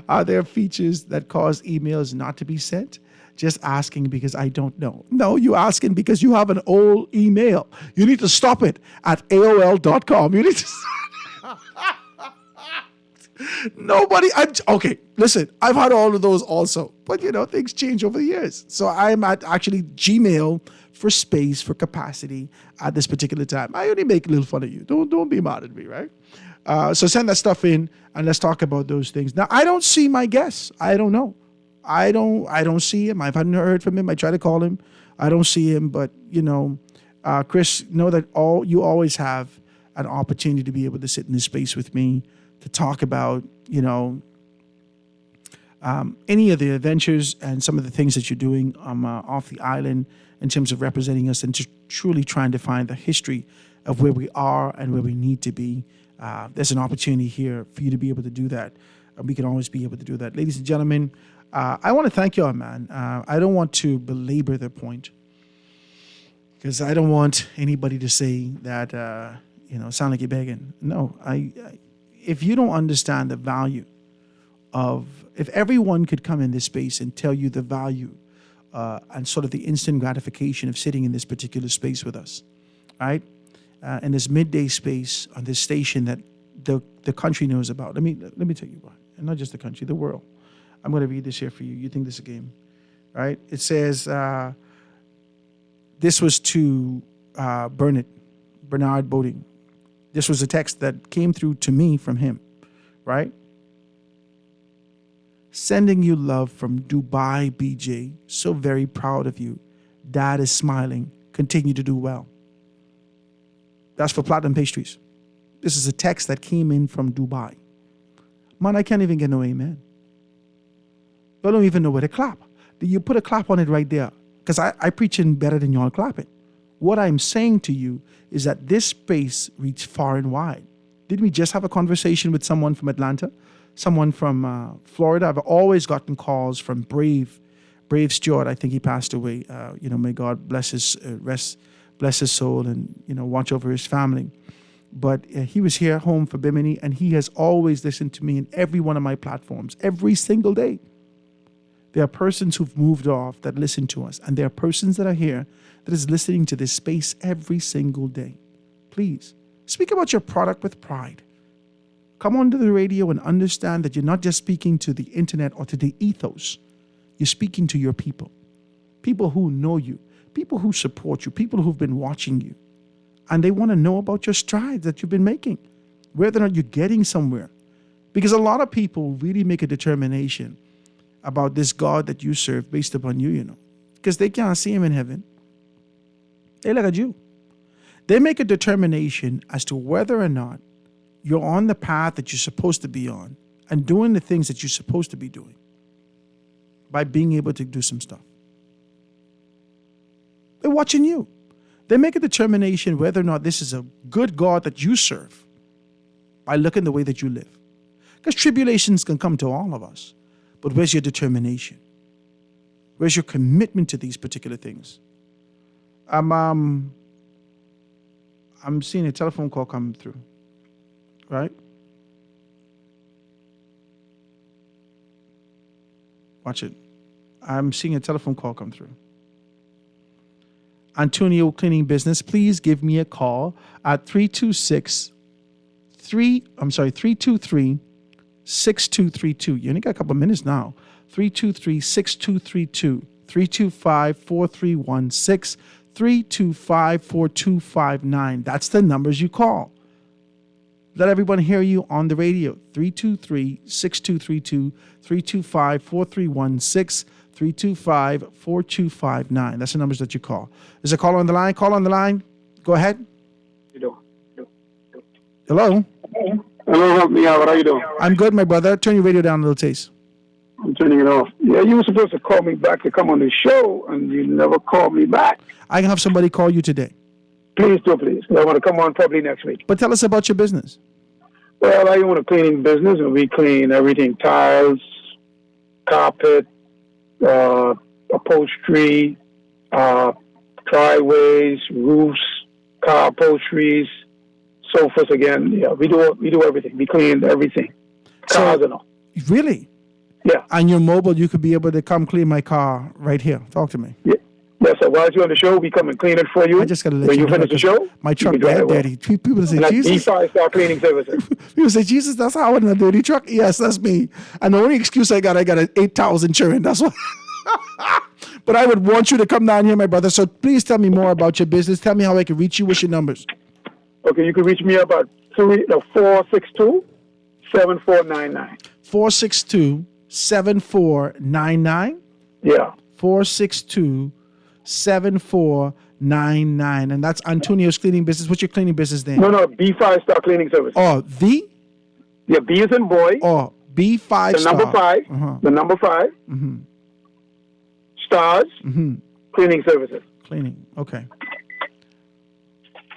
Are there features that cause emails not to be sent? Just asking because I don't know. No, you asking because you have an old email. You need to stop it at AOL.com. You need to. Nobody. Okay, listen, I've had all of those also. But, things change over the years. So I'm at actually Gmail for space, for capacity at this particular time. I only make a little fun of you. Don't be mad at me, right? So send that stuff in and let's talk about those things. Now, I don't see my guests. I don't know. I don't see him. I haven't heard from him. I try to call him. I don't see him. But, Chris, know that you always have an opportunity to be able to sit in this space with me to talk about, any of the adventures and some of the things that you're doing off the island in terms of representing us and just truly trying to find the history of where we are and where we need to be. There's an opportunity here for you to be able to do that. We can always be able to do that. Ladies and gentlemen, I want to thank y'all, man. I don't want to belabor the point because I don't want anybody to say that, sound like you're begging. No, if you don't understand the value of if everyone could come in this space and tell you the value and sort of the instant gratification of sitting in this particular space with us, right? In this midday space on this station that the country knows about. Let me tell you why, and not just the country, the world. I'm going to read this here for you. You think this is a game, right? It says, this was to Bernard Boding. This was a text that came through to me from him, right? Sending you love from Dubai, BJ. So very proud of you. Dad is smiling. Continue to do well. That's for Platinum Pastries. This is a text that came in from Dubai. Man, I can't even get no amen. I don't even know where to clap. You put a clap on it right there. Because I preaching better than y'all clapping. What I'm saying to you is that this space reached far and wide. Didn't we just have a conversation with someone from Atlanta? Someone from Florida? I've always gotten calls from Brave Stewart. I think he passed away. May God bless his bless his soul and watch over his family. But he was here home for Bimini, and he has always listened to me in every one of my platforms, every single day. There are persons who've moved off that listen to us, and there are persons that are here that is listening to this space every single day. Please, speak about your product with pride. Come onto the radio and understand that you're not just speaking to the internet or to the ethos. You're speaking to your people. People who know you, people who support you, people who've been watching you. And they want to know about your strides that you've been making, whether or not you're getting somewhere. Because a lot of people really make a determination about this God that you serve based upon you, because they can't see him in heaven. They look at you. They make a determination as to whether or not you're on the path that you're supposed to be on and doing the things that you're supposed to be doing by being able to do some stuff. They're watching you. They make a determination whether or not this is a good God that you serve by looking the way that you live. Because tribulations can come to all of us. But where's your determination? Where's your commitment to these particular things? I'm seeing a telephone call coming through, right? Watch it. I'm seeing a telephone call come through. Antonio Cleaning Business, please give me a call at 323-6232. You only got a couple minutes now. 323-6232, 325-4316, 325-4259. That's the numbers you call. Let everyone hear you on the radio. 323-6232, 325-4316, 325-4259. That's the numbers that you call. There's a caller on the line. Call on the line. Go ahead. Hello. Hello, help me out. What are you doing? I'm good, my brother. Turn your radio down a little, taste. I'm turning it off. Yeah, you were supposed to call me back to come on the show, and you never called me back. I can have somebody call you today. Please do, please. I want to come on probably next week. But tell us about your business. Well, I own a cleaning business, and we clean everything: tiles, carpet, upholstery, driveways, roofs, car upholsteries, sofas. Again, yeah, we do everything. We clean everything, cars and all. Really? Yeah. On your mobile, you could be able to come clean my car right here. Talk to me. Yeah. Yes, sir. While you're on the show, we come and clean it for you. I just got to let when you you know finish the show, my truck that dirty. People say, Jesus. D5 Cleaning Services. People say, Jesus, that's how I want a dirty truck. Yes, that's me. And the only excuse I got an 8,000 insurance. That's what. But I would want you to come down here, my brother. So please tell me more about your business. Tell me how I can reach you. What's your numbers? Okay, you can reach me up at 462-7499. 462-7499? Yeah. 462-7499. And that's Antonio's Cleaning Business. What's your cleaning business name? No, B5 Star Cleaning Service. Oh, the? Yeah, B as in boy. Oh, B5 the Star. Number 5. Uh-huh. The number 5. Mm-hmm. Stars. Mm-hmm. Cleaning Services. Cleaning. Okay.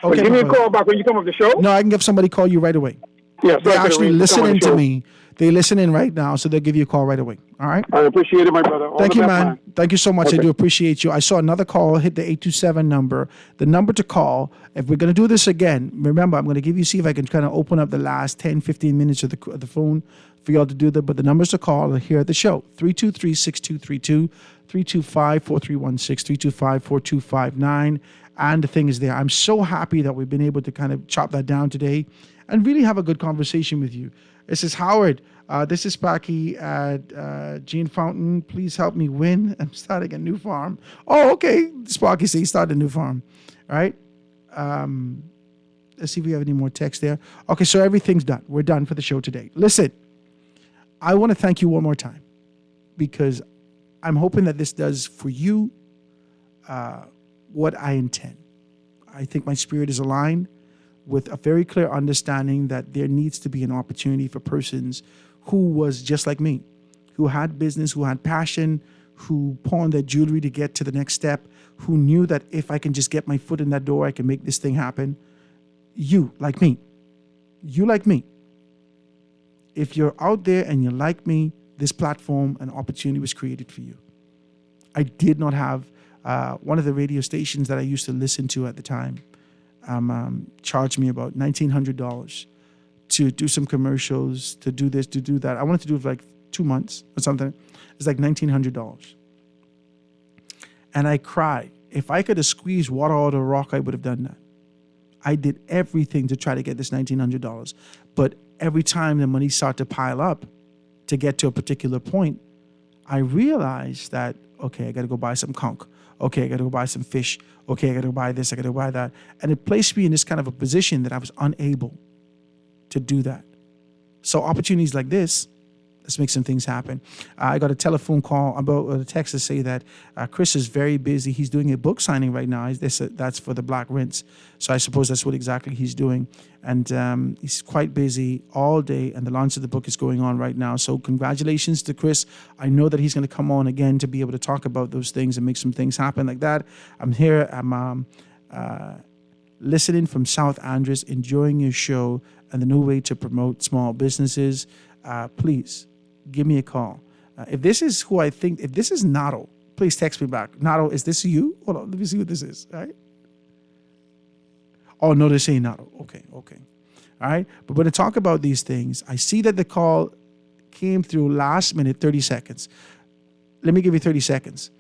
Well, give me a call back when you come up the show. No, I can have somebody call you right away. Yeah, so they're actually listening to me. They're listening right now, so they'll give you a call right away. All right? I appreciate it, my brother. Thank you, man. Thank you so much. I do appreciate you. I saw another call hit the 827 number. The number to call, if we're going to do this again, remember, I'm going to see if I can kind of open up the last 10, 15 minutes of the phone for y'all to do that. But the numbers to call are here at the show: 323-6232, 325-4316, 325-4259. And the thing is there. I'm so happy that we've been able to kind of chop that down today and really have a good conversation with you. This is Howard. This is Sparky at Gene Fountain. Please help me win. I'm starting a new farm. Oh, okay. Sparky says he started a new farm. All right. Let's see if we have any more text there. Okay, so everything's done. We're done for the show today. Listen, I want to thank you one more time because I'm hoping that this does for you what I intend. I think my spirit is aligned with a very clear understanding that there needs to be an opportunity for persons who was just like me, who had business, who had passion, who pawned their jewelry to get to the next step, who knew that if I can just get my foot in that door, I can make this thing happen. You, like me, if you're out there and you're like me, this platform and opportunity was created for you. I did not have one of the radio stations that I used to listen to at the time charged me about $1,900 to do some commercials, to do this, to do that. I wanted to do it for like 2 months or something. It's like $1,900. And I cried. If I could have squeezed water out of a rock, I would have done that. I did everything to try to get this $1,900. But every time the money started to pile up to get to a particular point, I realized that, okay, I got to go buy some conch. Okay, I got to go buy some fish. Okay, I got to buy this. I got to buy that. And it placed me in this kind of a position that I was unable to do that. So opportunities like this, let's make some things happen. I got a telephone call about a text to say that Chris is very busy. He's doing a book signing right now. That's for the Black Rinse. So I suppose that's what exactly he's doing. And he's quite busy all day. And the launch of the book is going on right now. So congratulations to Chris. I know that he's going to come on again to be able to talk about those things and make some things happen like that. I'm here. I'm listening from South Andres, enjoying your show and the new way to promote small businesses. Please give me a call. If this is who I think, if this is Nato, please text me back. Nato, is this you? Hold on, let me see what this is, all right? Oh, no, this ain't Nato. Okay. All right? But when I talk about these things, I see that the call came through last minute, 30 seconds. Let me give you 30 seconds.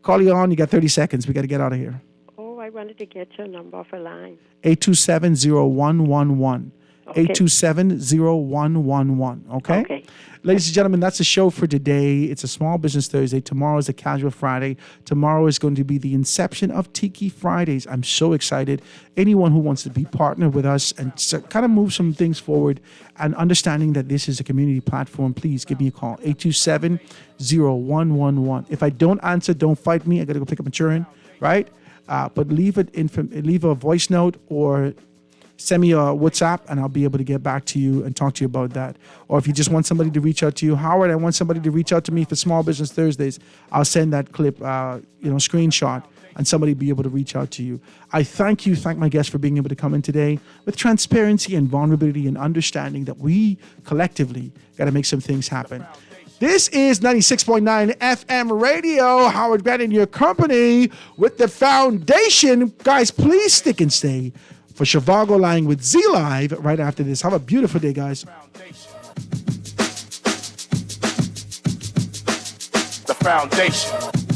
Call you on, you got 30 seconds. We got to get out of here. Oh, I wanted to get your number off a line. 827-0111. Okay. 827-0111. Okay? Ladies and gentlemen, that's the show for today. It's a Small Business Thursday. Tomorrow is a Casual Friday. Tomorrow is going to be the inception of Tiki Fridays. I'm so excited. Anyone who wants to be partnered with us and kind of move some things forward and understanding that this is a community platform, please give me a call. 827-0111. If I don't answer, don't fight me. I got to go pick up my children, right? But leave a voice note or send me a WhatsApp and I'll be able to get back to you and talk to you about that. Or if you just want somebody to reach out to you, Howard, I want somebody to reach out to me for Small Business Thursdays. I'll send that clip, screenshot, and somebody be able to reach out to you. I thank my guests for being able to come in today with transparency and vulnerability and understanding that we collectively got to make some things happen. This is 96.9 FM radio. Howard Grant in your company with the foundation. Guys, please stick and stay for Shivago Lying with Z Live right after this. Have a beautiful day, guys. The foundation.